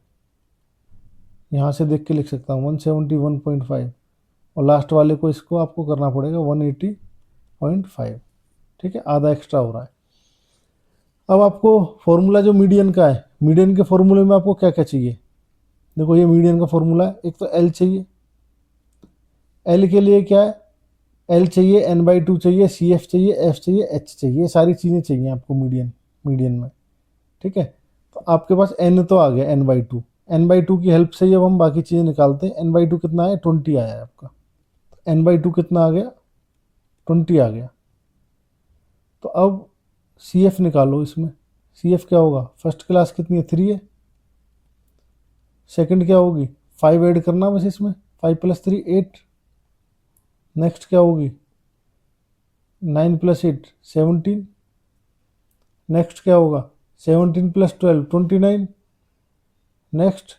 यहाँ से देख के लिख सकता हूँ 171.5, और लास्ट वाले को इसको आपको करना पड़ेगा 180.5, ठीक है, आधा एक्स्ट्रा हो रहा है। अब आपको फॉर्मूला जो मीडियन का है, मीडियन के फॉर्मूले में आपको क्या क्या चाहिए, देखो ये मीडियन का फॉर्मूला है, एक तो एल चाहिए, एल के लिए क्या है, एल चाहिए, एन बाई 2 चाहिए, सी एफ चाहिए, एफ चाहिए, एच चाहिए, ये सारी चीज़ें चाहिए आपको मीडियन में, ठीक है। तो आपके पास एन तो आ गया, एन बाई 2, एन बाई 2 की हेल्प से जब हम बाकी चीज़ें निकालते हैं, एन बाई 2 कितना है, 20 आया है आपका, एन बाई 2 कितना आ गया, 20 आ गया। तो अब सी एफ निकालो, इसमें सी एफ क्या होगा, फर्स्ट क्लास कितनी है, 3 है, सेकंड क्या होगी, 5 ऐड करना बस इसमें, 5 + 3 8, नेक्स्ट क्या होगी, 9 + 8 17, नेक्स्ट क्या होगा, 17 + 12 29, नेक्स्ट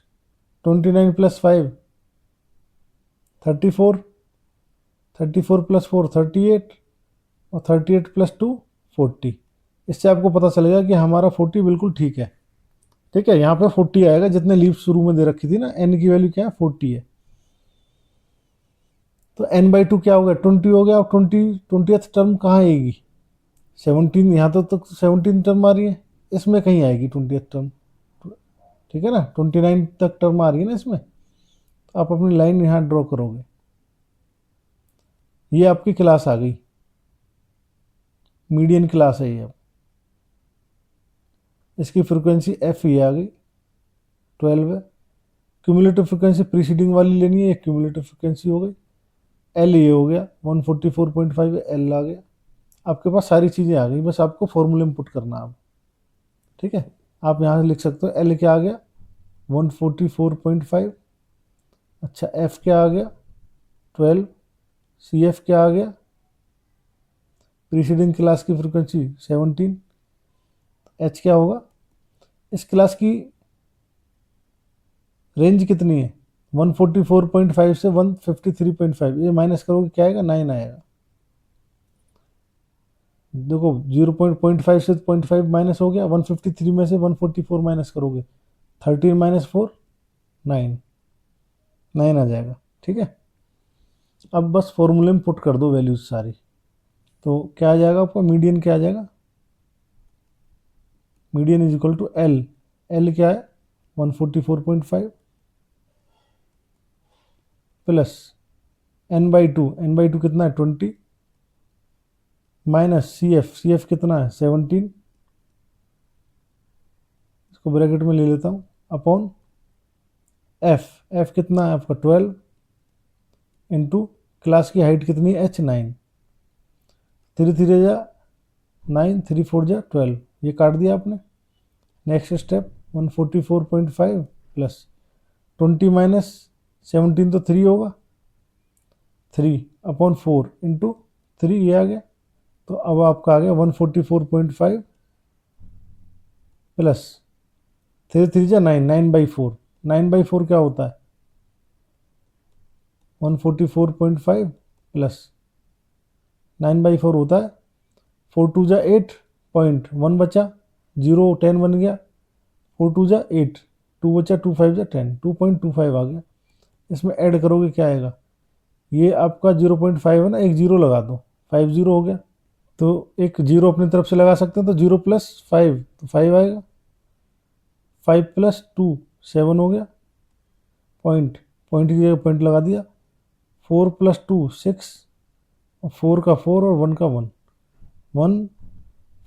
29 + 5 34, 34 + 4 38 और 38 + 2 40। इससे आपको पता चलेगा कि हमारा 40 बिल्कुल ठीक है। ठीक है, यहाँ पे 40 आएगा, जितने लीव शुरू में दे रखी थी ना, n की वैल्यू क्या है 40 है। तो n/2 क्या हो गया 20 हो गया। और 20th टर्म कहाँ आएगी 17, यहाँ तो 17 टर्म आ रही है, इसमें कहीं आएगी 20th टर्म। ठीक है ना, 29 तक टर्म आ रही है ना इसमें, तो आप अपनी लाइन यहाँ ड्रॉ करोगे। ये आपकी क्लास आ गई, मीडियन क्लास है ये। अब इसकी फ्रिक्वेंसी f ये आ गई 12 है। क्यूमुलेटिव फ्रिक्वेंसी प्रीसीडिंग वाली लेनी है, क्यूमुलेटिव फ्रिक्वेंसी हो गई। एल ये हो गया 144.5 एल आ गया। आपके पास सारी चीज़ें आ गई, बस आपको फॉर्मूले में पुट करना अब। ठीक है, आप यहाँ से लिख सकते हो एल क्या आ गया 144.5। अच्छा, एफ क्या आ गया 12। सी एफ क्या आ गया प्रीसीडिंग क्लास की फ्रिक्वेंसी 17। एच क्या होगा, इस क्लास की रेंज कितनी है 144.5 से 153.5, ये माइनस करोगे क्या आएगा 9 आएगा। देखो 0.5 से 0.5 माइनस हो गया, 153 में से 144 माइनस करोगे 13 - 4 9 9 आ जाएगा। ठीक है, अब बस फॉर्मूले में पुट कर दो वैल्यूज सारी, तो क्या आ जाएगा आपका मीडियन क्या आ जाएगा, median is equal to L. L क्या है 144.5 प्लस n/2, n/2 कितना है 20 माइनस सी एफ कितना है 17, इसको ब्रैकेट में ले लेता हूँ, अपॉन एफ कितना है आपका 12 इंटू क्लास की हाइट कितनी है h9, 3 3 जा 9, 3 4 जा 12, ये काट दिया आपने। नेक्स्ट स्टेप 144.5 प्लस 20 माइनस 17 तो 3 होगा, 3/4 इंटू 3 ये आ गया। तो अब आपका आ गया 144.5 प्लस 3 3 जा 9, 9/4, 9/4 क्या होता है 144.5 प्लस 9/4 होता है 4 2 जा 8 पॉइंट 1 बचा 0 10 बन गया, 4 2 जा 8 2 बचा 2 5 जा 10 2.25 आ गया। इसमें ऐड करोगे क्या आएगा, ये आपका 0.5 है ना, एक जीरो लगा दो 50 हो गया। तो एक जीरो अपनी तरफ से लगा सकते हैं, तो 0 + 5 तो 5 आएगा, 5 + 2 7 हो गया। पॉइंट पॉइंट की जगह पॉइंट लगा दिया, 4 + 2 6, 4 का 4 और 1 का 1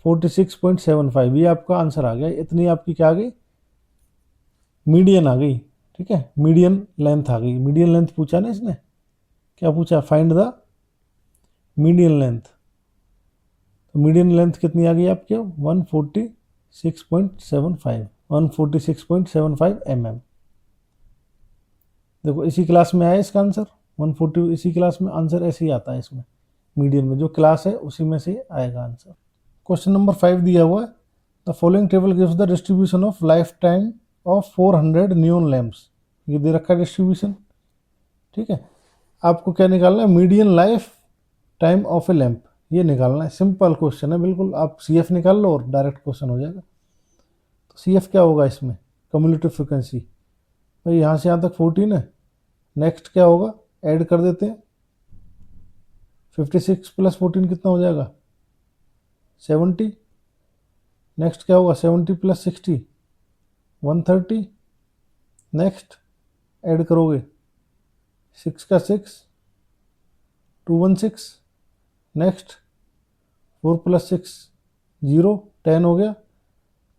146.75, ये आपका आंसर आ गया। इतनी आपकी क्या आ गई मीडियन आ गई। ठीक है, मीडियन लेंथ आ गई। मीडियन लेंथ पूछा ना इसने, क्या पूछा फाइंड द मीडियन लेंथ। तो मीडियन लेंथ कितनी आ गई आपके 146.75 mm। देखो इसी क्लास में आया इसका आंसर 140, इसी क्लास में आंसर ऐसे ही आता है इसमें, मीडियन में जो क्लास है उसी में से आएगा आंसर। क्वेश्चन नंबर 5 दिया हुआ है, the following table gives the distribution of life time of 400 neon lamps. ये दे रखा है डिस्ट्रीब्यूशन। ठीक है, आपको क्या निकालना है median life time of A lamp, ये निकालना है। सिंपल क्वेश्चन है बिल्कुल, आप सी एफ निकाल लो और डायरेक्ट क्वेश्चन हो जाएगा। तो सी एफ क्या होगा इसमें कम्युलेटिव फ्रिक्वेंसी, भाई यहाँ से यहाँ तक 14 है। नेक्स्ट क्या होगा, ऐड कर देते हैं, 56 + 14 कितना हो जाएगा 70। नेक्स्ट क्या होगा 70 + 60 130। नेक्स्ट ऐड करोगे 6 का 6 216। नेक्स्ट 4 + 6 0 10 हो गया।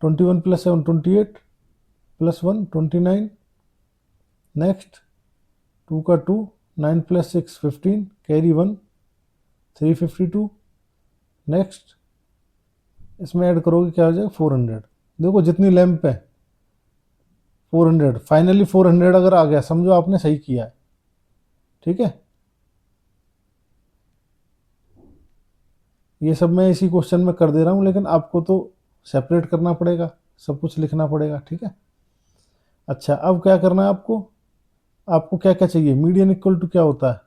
21 + 7 28 + 1 29। नेक्स्ट 2 का 2 9 + 6 15 कैरी 1 352। नेक्स्ट इसमें ऐड करोगे क्या हो जाएगा 400। देखो जितनी लैंप है 400, फाइनली 400 अगर आ गया समझो आपने सही किया है। ठीक है, ये सब मैं इसी क्वेश्चन में कर दे रहा हूँ, लेकिन आपको तो सेपरेट करना पड़ेगा सब कुछ लिखना पड़ेगा, ठीक है। अच्छा, अब क्या करना है आपको, आपको क्या क्या चाहिए, मीडियन इक्वल टू क्या होता है,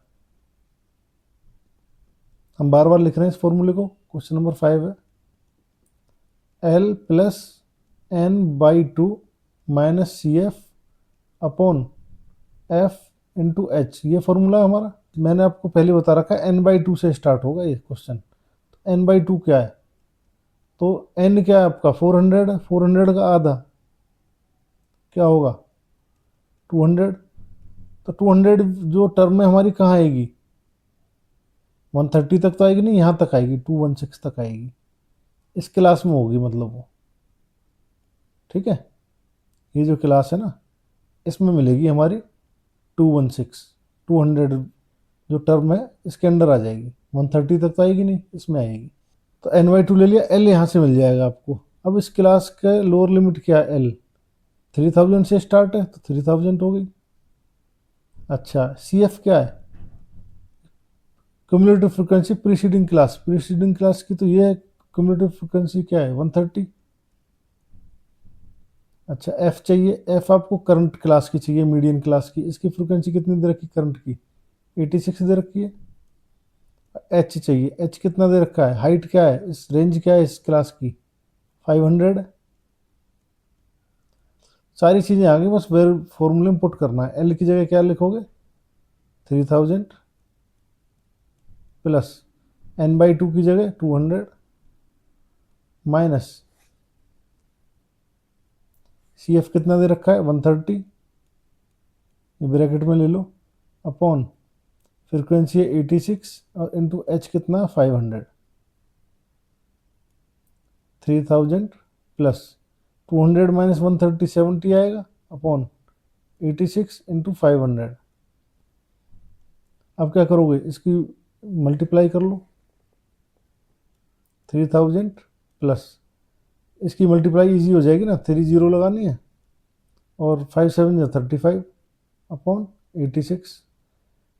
हम बार बार लिख रहे हैं इस फॉर्मूले को, क्वेश्चन नंबर 5 है, L plus N by two minus C F upon F into H, ये फॉर्मूला है हमारा। मैंने आपको पहले बता रखा है एन बाई टू से स्टार्ट होगा ये क्वेश्चन। एन बाई टू क्या है, तो एन क्या है आपका 400 है, 400 का आधा क्या होगा 200, तो 200 जो टर्म में हमारी कहाँ आएगी, 130 तक तो आएगी नहीं, यहाँ तक आएगी, 216 तक आएगी, इस क्लास में होगी मतलब वो, ठीक है। ये जो क्लास है ना, इसमें मिलेगी हमारी 216, 200 जो टर्म है इसके अंडर आ जाएगी, 130 तक तो आएगी नहीं, इसमें आएगी। तो एन बाई टू ले लिया, एल यहाँ से मिल जाएगा आपको। अब इस क्लास का लोअर लिमिट क्या है, एल 3000 से स्टार्ट है तो 3000 हो गई। अच्छा, सी एफ क्या है, क्यूमुलेटिव फ्रिक्वेंसी प्रीसीडिंग क्लास की, तो ये है क्यूमुलेटिव फ्रिक्वेंसी क्या है 130। अच्छा, एफ चाहिए, एफ आपको करंट क्लास की चाहिए, मीडियन क्लास की, इसकी फ्रिक्वेंसी कितनी दे रखी करंट की, 86 दे रखी है। एच चाहिए, एच कितना दे रखा है, हाइट क्या है, इस रेंज क्या है इस क्लास की 500। सारी चीज़ें आ गई, बस फॉर्मूले में पुट करना है। एल की जगह क्या लिखोगे 3000 प्लस एन बाई टू की जगह 200 माइनस सी एफ कितना दे रखा है 130, ये ब्रैकेट में ले लो, अपॉन फ्रिक्वेंसी है 86 और इंटू एच कितना 500, 3000 प्लस 200 माइनस 130 70 आएगा, अपॉन 86 इंटू 500। अब क्या करोगे, इसकी मल्टीप्लाई कर लो, 3000 प्लस इसकी मल्टीप्लाई इजी हो जाएगी ना, 3 जीरो लगानी है और 5 7 या 35 अपॉन 86,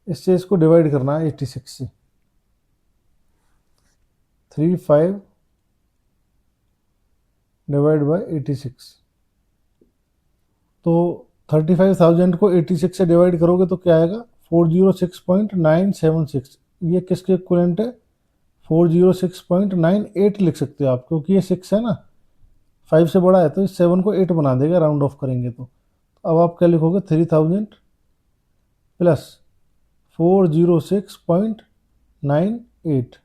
इससे इसको डिवाइड करना है 86 से, 35 डिवाइड बाय 86, तो 35,000 को 86 से डिवाइड करोगे तो क्या आएगा 406.976, ये किसके इक्विवेलेंट है 406.98 लिख सकते हो आप, क्योंकि ये 6 है ना, 5 से बड़ा है तो इस 7 को 8 बना देगा राउंड ऑफ करेंगे तो। अब आप क्या लिखोगे 3000 प्लस 406.98,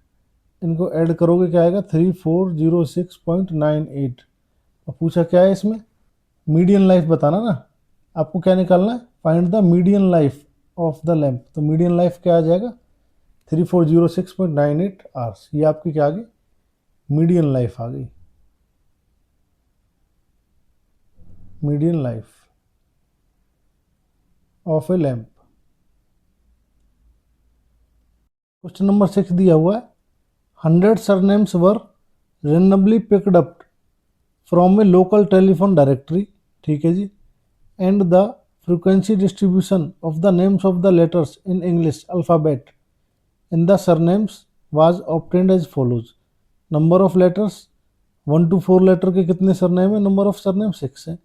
इनको ऐड करोगे क्या आएगा 3406.98। अब पूछा क्या है इसमें, मीडियन लाइफ बताना ना, आपको क्या निकालना है, find the median life of the lamp, तो मीडियन लाइफ क्या आ जाएगा 3406.98 आवर्स, ये आपकी क्या आ गई मीडियन लाइफ आ गई, median life of a lamp. Question number 6 दिया हुआ है, 100 surnames were randomly picked up from a local telephone directory, ठीक है जी, and the frequency distribution of the names of the letters in English alphabet in the surnames was obtained as follows. Number of letters 1 to 4 letter के कितने surname है, number of surname 6 है,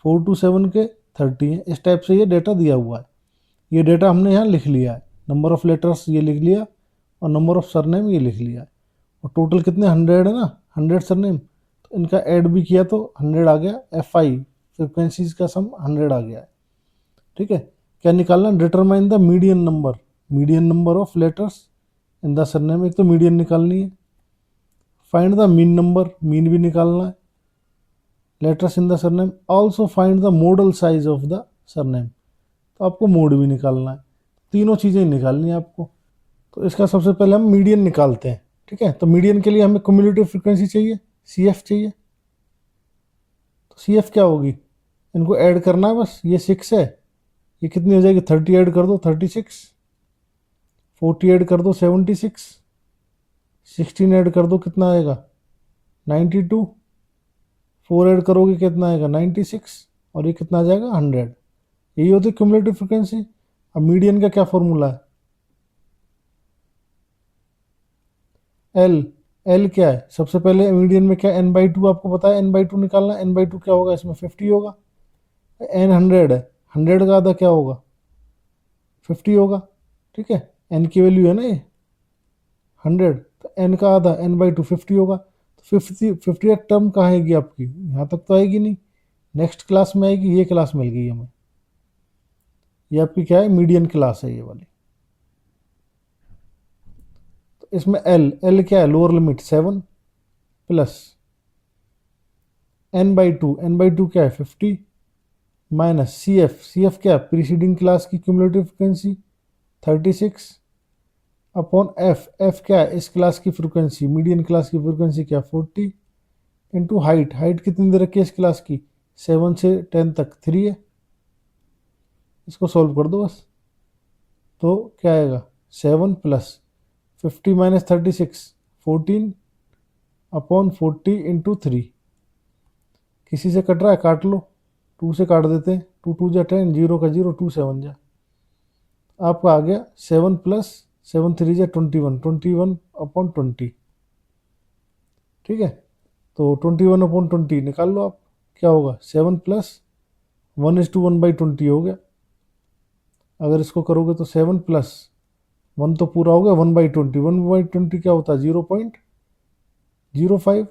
4 to 7 के 30 है। इस टाइप से ये data दिया हुआ है, ये डेटा हमने यहाँ लिख लिया है, नंबर ऑफ लेटर्स ये लिख लिया और नंबर ऑफ सरनेम ये लिख लिया है, और टोटल कितने 100 है ना, 100 सरनेम, तो इनका ऐड भी किया तो 100 आ गया, एफ आई फ्रिक्वेंसीज का सम 100 आ गया है, ठीक है। क्या निकालना, determine the median number of letters in the surname, एक तो मीडियन निकालनी है, find the mean number, mean भी निकालना है, letters in the surname, also find the model size of the surname, तो आपको मोड भी निकालना है, तीनों चीज़ें निकालनी है आपको। तो इसका सबसे पहले हम मीडियन निकालते हैं, ठीक है। तो मीडियन के लिए हमें क्यूमुलेटिव फ्रीक्वेंसी चाहिए, सी एफ चाहिए, तो सी एफ क्या होगी, इनको ऐड करना है बस, ये 6 है, ये कितनी हो जाएगी 30 ऐड कर दो 36, 40 ऐड कर दो 76, 16 ऐड कर दो कितना आएगा 92, 4 ऐड करोगे कितना आएगा 96, और ये कितना आ जाएगा 100, यही होती है क्यूमुलेटिव फ्रीक्वेंसी। अब मीडियन का क्या फॉर्मूला है, एल एल क्या है, सबसे पहले मीडियन में क्या n/2 आपको पता है, n/2 निकालना, n/2 क्या होगा इसमें 50 होगा, n 100 है, 100 का आधा क्या होगा 50 होगा, ठीक है, n की वैल्यू है ना ये 100, तो n का आधा n/2 50 होगा, तो 50 टर्म कहाँ आएगी आपकी, यहाँ तक तो आएगी नहीं, नेक्स्ट क्लास में आएगी, ये क्लास मिल गई हमें, ये आपकी क्या है मीडियन क्लास है ये वाली। तो इसमें एल क्या है, लोअर लिमिट 7 प्लस n/2 क्या है 50 माइनस सी एफ क्या है, प्रीसीडिंग क्लास की क्यूमुलेटिव फ्रिक्वेंसी 36 अपॉन एफ क्या है, इस क्लास की फ्रिक्वेंसी, मीडियन क्लास की फ्रिक्वेंसी क्या 40 इंटू हाइट कितनी दे रखी है इस क्लास की 7 से 10 तक 3 है, इसको सॉल्व कर दो बस, तो क्या आएगा 7 प्लस 50 माइनस 36 14 अपॉन 40 इंटू 3, किसी से कट रहा है काट लो, 2 से काट देते हैं, 2 2 जा 10, 0 का 0, 2 7 जा, आपका आ गया 7 प्लस 7 3 जा 21 अपॉन 20, ठीक है, तो 21 अपॉन 20 निकाल लो आप, क्या होगा 7 प्लस 1:1/20 हो गया, अगर इसको करोगे तो 7 प्लस 1 तो पूरा हो गया 1/20, 1/20 क्या होता है 0.05,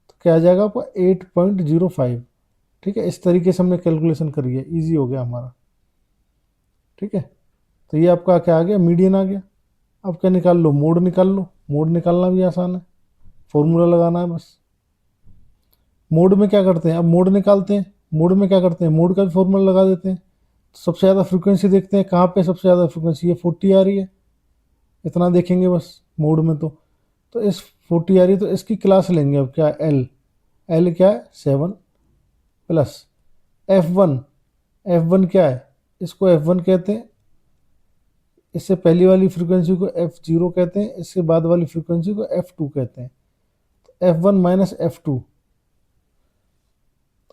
तो क्या आ जाएगा आपका 8.05, ठीक है, इस तरीके से हमने कैलकुलेशन करी है, इजी हो गया हमारा, ठीक है, तो ये आपका क्या आ गया मीडियन आ गया। अब क्या निकाल लो, मोड निकाल लो, मोड निकालना भी आसान है, फॉर्मूला लगाना है बस। मोड में क्या करते हैं, अब मोड निकालते हैं, मोड में क्या करते हैं, मोड का भी फॉर्मूला लगा देते हैं, तो सबसे ज़्यादा फ्रिक्वेंसी देखते हैं कहाँ पे सबसे ज़्यादा फ्रिक्वेंसी, ये 40 आ रही है, इतना देखेंगे बस मोड में, तो इस 40 आ रही है, तो इसकी क्लास लेंगे अब क्या, एल क्या है 7 प्लस एफ वन क्या है, इसको F1 कहते हैं, इससे पहली वाली फ्रीक्वेंसी को F0 कहते हैं, इससे बाद वाली फ्रीक्वेंसी को F2 कहते हैं, तो F1 माइनस F2,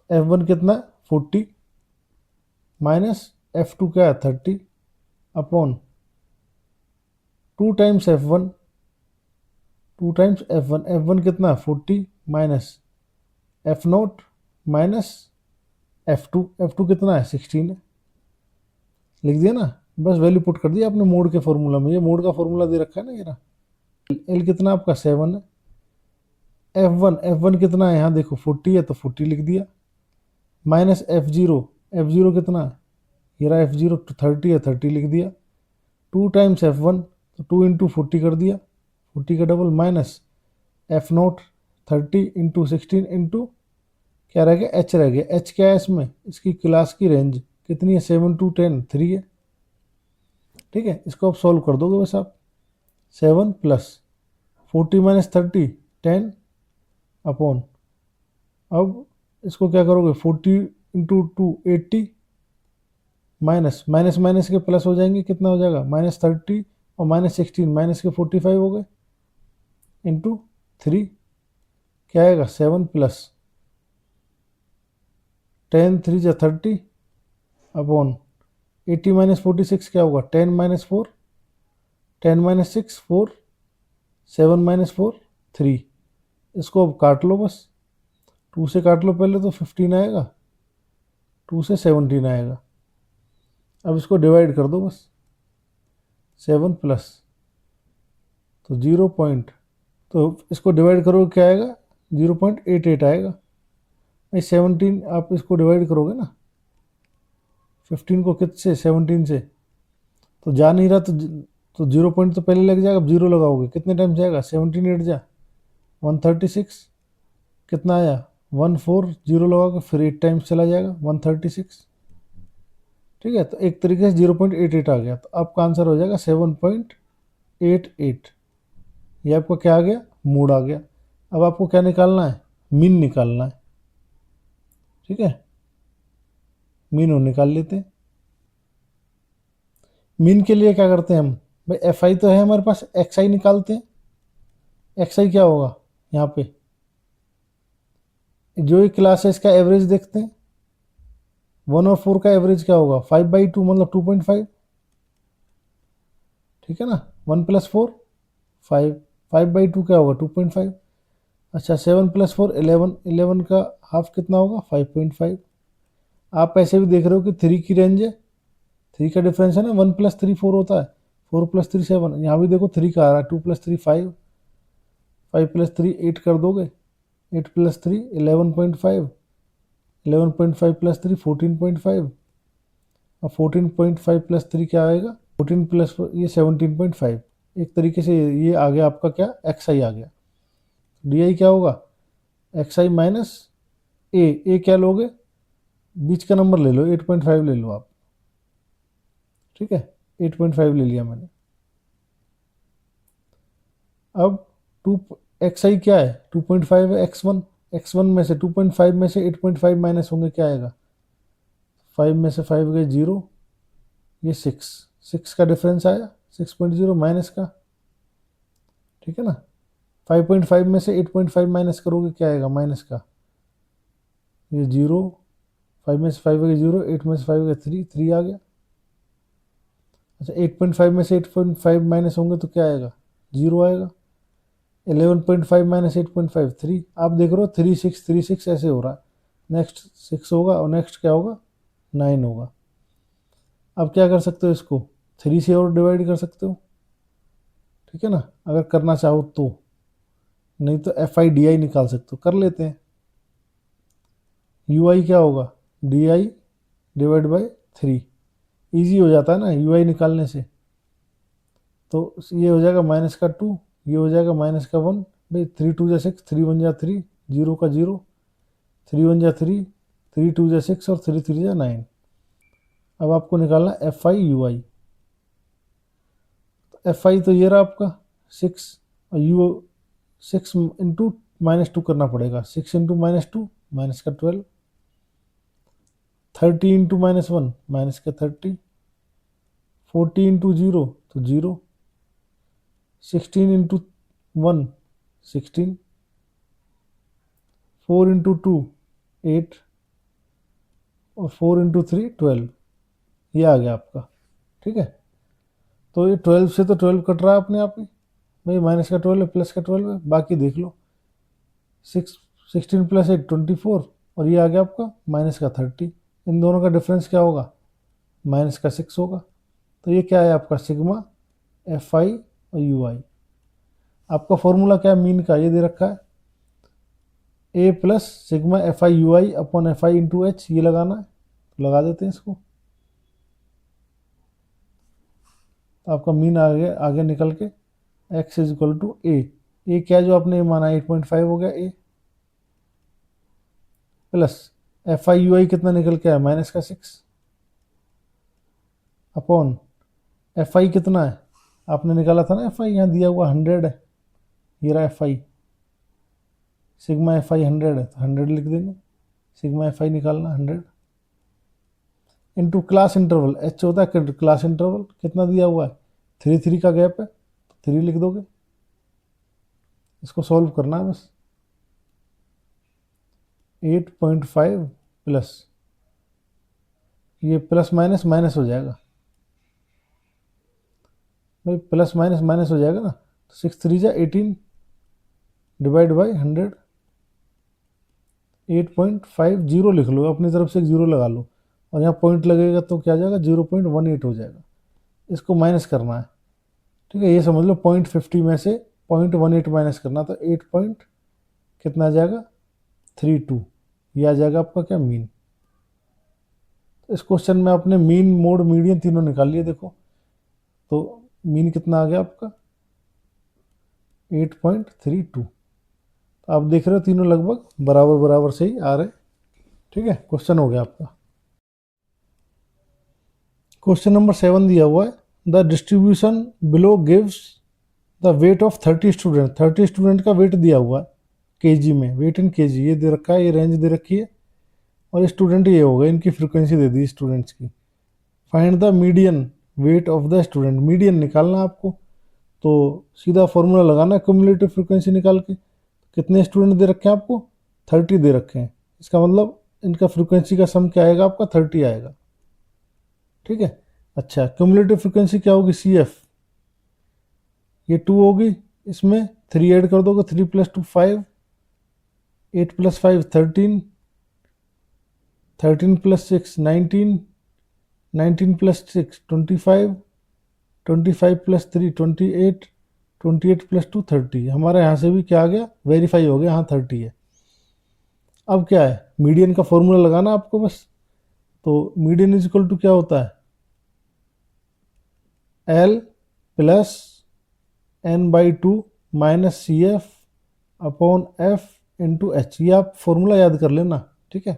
F1 कितना 40 माइनस F2 क्या है 30 upon 2 times F1, 2 times F1 कितना 40 माइनस F0 माइनस F2 कितना है 16 है, लिख दिया ना, बस वैल्यू पुट कर दिया आपने मोड के फॉर्मूला में, ये मोड का फॉर्मूला दे रखा है ना, ये रहा, एल कितना आपका 7 है, F1 कितना है यहाँ देखो 40 है, तो 40 लिख दिया, माइनस F0 कितना है, ये रहा F0 तो 30 है, 30 लिख दिया, 2 टाइम्स F1 तो 2 इंटू 40 कर दिया, 40 का double, minus F0 30 into 16 into क्या रह गया H रह गया, H क्या है इसमें, इसकी क्लास की रेंज कितनी है 7 to 10 3 है, ठीक है, इसको आप सॉल्व कर दोगे बस आप, 7 प्लस 40 माइनस 30 10 अपॉन, अब इसको क्या करोगे 40 इंटू 2 80 माइनस माइनस माइनस के प्लस हो जाएंगे, कितना हो जाएगा -30 और -16 माइनस के 45 हो गए इंटू 3, क्या आएगा 7 प्लस 10 3 जा 30 अपॉन 80 माइनस 46 क्या होगा 10 माइनस 4 10 माइनस 6 4 7 माइनस 4 3, इसको अब काट लो बस, 2 से काट लो पहले तो 15 आएगा, 2 से 17 आएगा, अब इसको डिवाइड कर दो बस, 7 प्लस तो 0 पॉइंट, तो इसको डिवाइड करोगे क्या आएगा 0.88 आएगा भाई, 17 आप इसको डिवाइड करोगे ना 15 को कितने से 17 से, तो जा नहीं रहा तो 0 पॉइंट तो पहले लग जाएगा, अब 0 लगाओगे कितने टाइम जाएगा 17 8 जा 136, कितना आया 140 लगाओगे फिर 8 टाइम्स चला जाएगा 136, ठीक है, तो एक तरीके से 0.88 आ गया, तो आपका आंसर हो जाएगा 7.88, ये आपका क्या आ गया मोड आ गया। अब आपको क्या निकालना है, मीन निकालना है, ठीक है, मीन निकाल लेते हैं। मीन के लिए क्या करते हैं हम भाई, एफ आई तो है हमारे पास, एक्स आई निकालते हैं, एक्स आई क्या होगा यहाँ पे, जो ये क्लास है इसका एवरेज देखते हैं, 1 और 4 का एवरेज क्या होगा 5/2 मतलब 2.5, ठीक है ना, 1 प्लस 4 5, 5/2 क्या होगा 2.5। अच्छा 7 + 4 11, 11 का हाफ कितना होगा 5.5। आप ऐसे भी देख रहे हो कि 3 की रेंज है, 3 का डिफरेंस है ना, 1 + 3 4 होता है, 4 + 3 7, यहाँ भी देखो 3 का आ रहा है, 2 + 3 5, 5 + 3 8 कर दोगे, 8 + 3 11.5, 11.5 + 3 14.5, और 14.5 + 3 क्या आएगा 14 + 4 ये 17.5। एक तरीके से ये आ गया आपका क्या एक्स आई आ गया। डी आई क्या होगा एक्स आई माइनस ए क्या लोगे बीच का नंबर ले लो 8.5 ले लो आप, ठीक है 8.5 ले लिया मैंने। अब 2 एक्स आई क्या है 2.5 है, एक्स वन में से 2.5 में से 8.5 माइनस होंगे क्या आएगा 5 में से 5 गए 0, ये 6 का डिफरेंस आया 6.0 माइनस का, ठीक है ना। 5.5 में से 8.5 माइनस करोगे क्या आएगा माइनस का, ये 0, 5 में से 5 गए 0, 8 में से 5 गए 3 आ गया। अच्छा 8.5 में से 8.5 माइनस होंगे तो क्या आएगा 0 आएगा। 11.5 माइनस 8.5 3, आप देख रहे हो 3 6 3 6 ऐसे हो रहा है, नेक्स्ट 6 होगा और नेक्स्ट क्या होगा 9 होगा। अब क्या कर सकते हो इसको 3 से और डिवाइड कर सकते हो, ठीक है ना, अगर करना चाहो तो, नहीं तो एफ आई डी आई निकाल सकते हो, कर लेते हैं। यू आई क्या होगा D I divide by 3, easy हो जाता है ना यू आई निकालने से। तो ये हो जाएगा माइनस का 2, ये हो जाएगा माइनस का 1, भाई 3 2 जा 6, 3 1 जा 3, 0 का 0, 3 1 जा 3, 3 2 जा 6 और 3 3 जा 9। अब आपको निकालना F I U I, F I तो ये रहा आपका 6, और यू 6 इंटू -2 करना पड़ेगा, 6 इंटू -2 माइनस का 12, 30 इंटू -1 माइनस का 30, 40 इंटू 0 तो 0, 16 इंटू 1 16, 4 इंटू 2 8, और 4 इंटू 3 12, ये आ गया आपका, ठीक है। तो ये 12 से तो 12 कट रहा है अपने आप ही, भाई माइनस का 12 है प्लस का 12 है, बाकी देख लो 16 + 8 24, और ये आ गया आपका माइनस का 30, इन दोनों का डिफरेंस क्या होगा माइनस का 6 होगा। तो ये क्या है आपका सिग्मा एफ आई और यू आई। आपका फॉर्मूला क्या है मीन का, ये दे रखा है A plus sigma F I U I upon F I into H, ये लगाना है, तो लगा देते हैं इसको। तो आपका मीन आगे निकल के x = ए क्या जो आपने माना 8.5 हो गया ए, प्लस एफ आई यू आई कितना निकल के आया माइनस का 6, अपॉन एफ आई कितना है आपने निकाला था ना, एफ आई यहाँ दिया हुआ 100 है, ये रहा एफ आई, सिग्मा एफ आई 100 है तो 100 लिख देंगे, सिग्मा एफ आई निकालना 100 इंटू क्लास इंटरवल, एच होता है क्लास इंटरवल, कितना दिया हुआ है 3 3 का गैप है तो 3 लिख दोगे। इसको सॉल्व करना है बस, 8.5 प्लस ये प्लस माइनस माइनस हो जाएगा, भाई प्लस माइनस माइनस हो जाएगा ना, तो 6 3 जा 18 डिवाइड बाई 100, 8.50 लिख लो, अपनी तरफ से एक 0 लगा लो, और यहाँ पॉइंट लगेगा तो क्या आ जाएगा 0.18 हो जाएगा। इसको माइनस करना है, ठीक है, ये समझ लो 0.50 में से 0.18 माइनस करना, तो 8 पॉइंट कितना आ जाएगा 32, ये आ जाएगा आपका क्या मीन। तो इस क्वेश्चन में आपने मीन मोड मीडियन तीनों निकाल लिए, देखो तो मीन कितना आ गया आपका 8.32। तो आप देख रहे हो तीनों लगभग बराबर बराबर से ही आ रहे, ठीक है। क्वेश्चन हो गया आपका। क्वेश्चन नंबर 7 दिया हुआ है, the distribution below gives the weight of 30 student, 30 student का वेट दिया हुआ है केजी में, वेट इन केजी ये दे रखा है, ये रेंज दे रखी है, और स्टूडेंट ये हो गए, इनकी फ्रिक्वेंसी दे दी स्टूडेंट्स की। Find the median weight of the student, median निकालना आपको, तो सीधा फॉर्मूला लगाना है क्यूमुलेटिव फ्रिक्वेंसी निकाल के। कितने स्टूडेंट दे रखे हैं आपको 30 दे रखे हैं, इसका मतलब इनका फ्रिक्वेंसी का सम क्या आएगा आपका 30 आएगा, ठीक है। अच्छा क्यूमुलेटिव फ्रिक्वेंसी क्या होगी सी एफ, ये 2 होगी, इसमें 3 ऐड कर दोगे, 3 + 2 5, 8 + 5 13, 13 + 6 19, 19 + 6 25, 25 + 3 28, 28 + 2 30। हमारे यहाँ से भी क्या आ गया, वेरीफाई हो गया, हाँ 30 है। अब क्या है, मीडियन का फॉर्मूला लगाना आपको बस। तो मीडियन इज इक्वल टू क्या होता है, L + n/2 - CF upon F × H। ये आप फॉर्मूला याद कर लेना, ठीक है।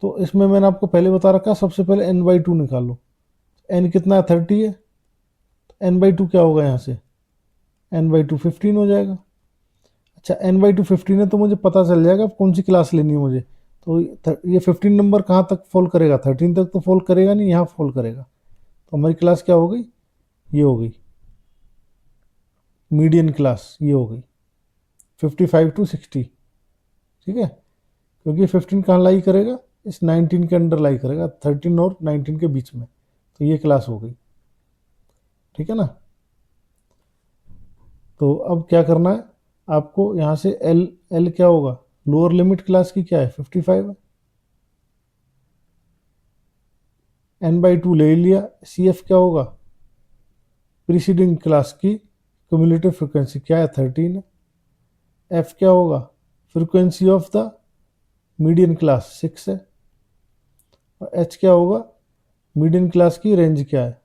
तो इसमें मैंने आपको पहले बता रखा, सबसे पहले n/2 निकालो। n कितना है, 30 है। n/2 क्या होगा यहाँ से, n/2 15 हो जाएगा। अच्छा, n/2 15 है तो मुझे पता चल जाएगा अब कौन सी क्लास लेनी है मुझे। तो ये 15 नंबर कहाँ तक फॉल करेगा, 13 तक तो फॉल करेगा नहीं, यहाँ फॉल करेगा। तो हमारी क्लास क्या हो गई, ये हो गई मीडियन क्लास, ये हो गई 55 to 60, ठीक है। क्योंकि 15 कहाँ लाई करेगा, इस 19 के अंडर लाई करेगा, 13 और 19 के बीच में। तो ये क्लास हो गई, ठीक है ना। तो अब क्या करना है आपको, यहाँ से एल क्या होगा, लोअर लिमिट क्लास की क्या है, 55 है। n/2 ले लिया। CF क्या होगा, प्रीसीडिंग क्लास की क्यूमुलेटिव फ्रीक्वेंसी क्या है, 13 है। F क्या होगा, frequency of the median class 6 है। और H क्या होगा, मीडियन क्लास की रेंज क्या है,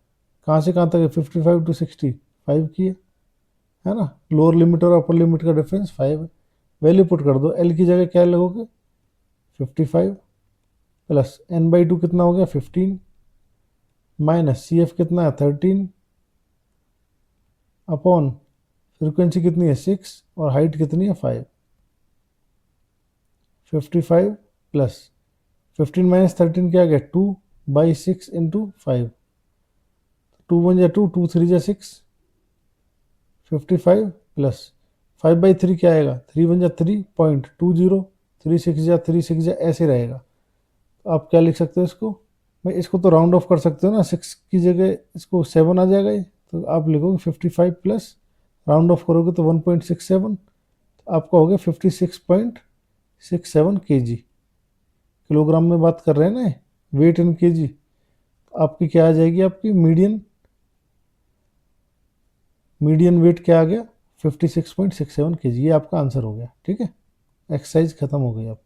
कहाँ से कहाँ तक है, 55 to 60 5 की है ना। लोअर लिमिट और अपर लिमिट का डिफरेंस 5 है। वैल्यू पुट कर दो, एल की जगह क्या लगोगे, 55 प्लस n/2 कितना हो गया, 15 माइनस CF कितना है, 13 अपॉन फ्रीक्वेंसी कितनी है, 6 और हाइट कितनी है, 5। 55 प्लस 15 माइनस 13 क्या आ गया, 2/6 × 5। 2 × 1 = 2, 2 × 3 = 6। 55 प्लस 5/3 क्या आएगा, 3 × 1 = 3.20, 3 × 6 = 3 × 6 ऐसे रहेगा। तो आप क्या लिख सकते हो इसको, भाई इसको तो राउंड ऑफ कर सकते हो ना, 6 की जगह इसको 7 आ जाएगा ये। तो आप लिखोगे 55 प्लस राउंड ऑफ करोगे तो 1.67, तो आपका हो गया 56.67 kg। किलोग्राम में बात कर रहे हैं ना, वेट इन kg। तो आपकी क्या आ जाएगी, आपकी मीडियन वेट क्या आ गया, 56.67 kg। ये आपका आंसर हो गया, ठीक है। एक्सरसाइज खत्म हो गई आप।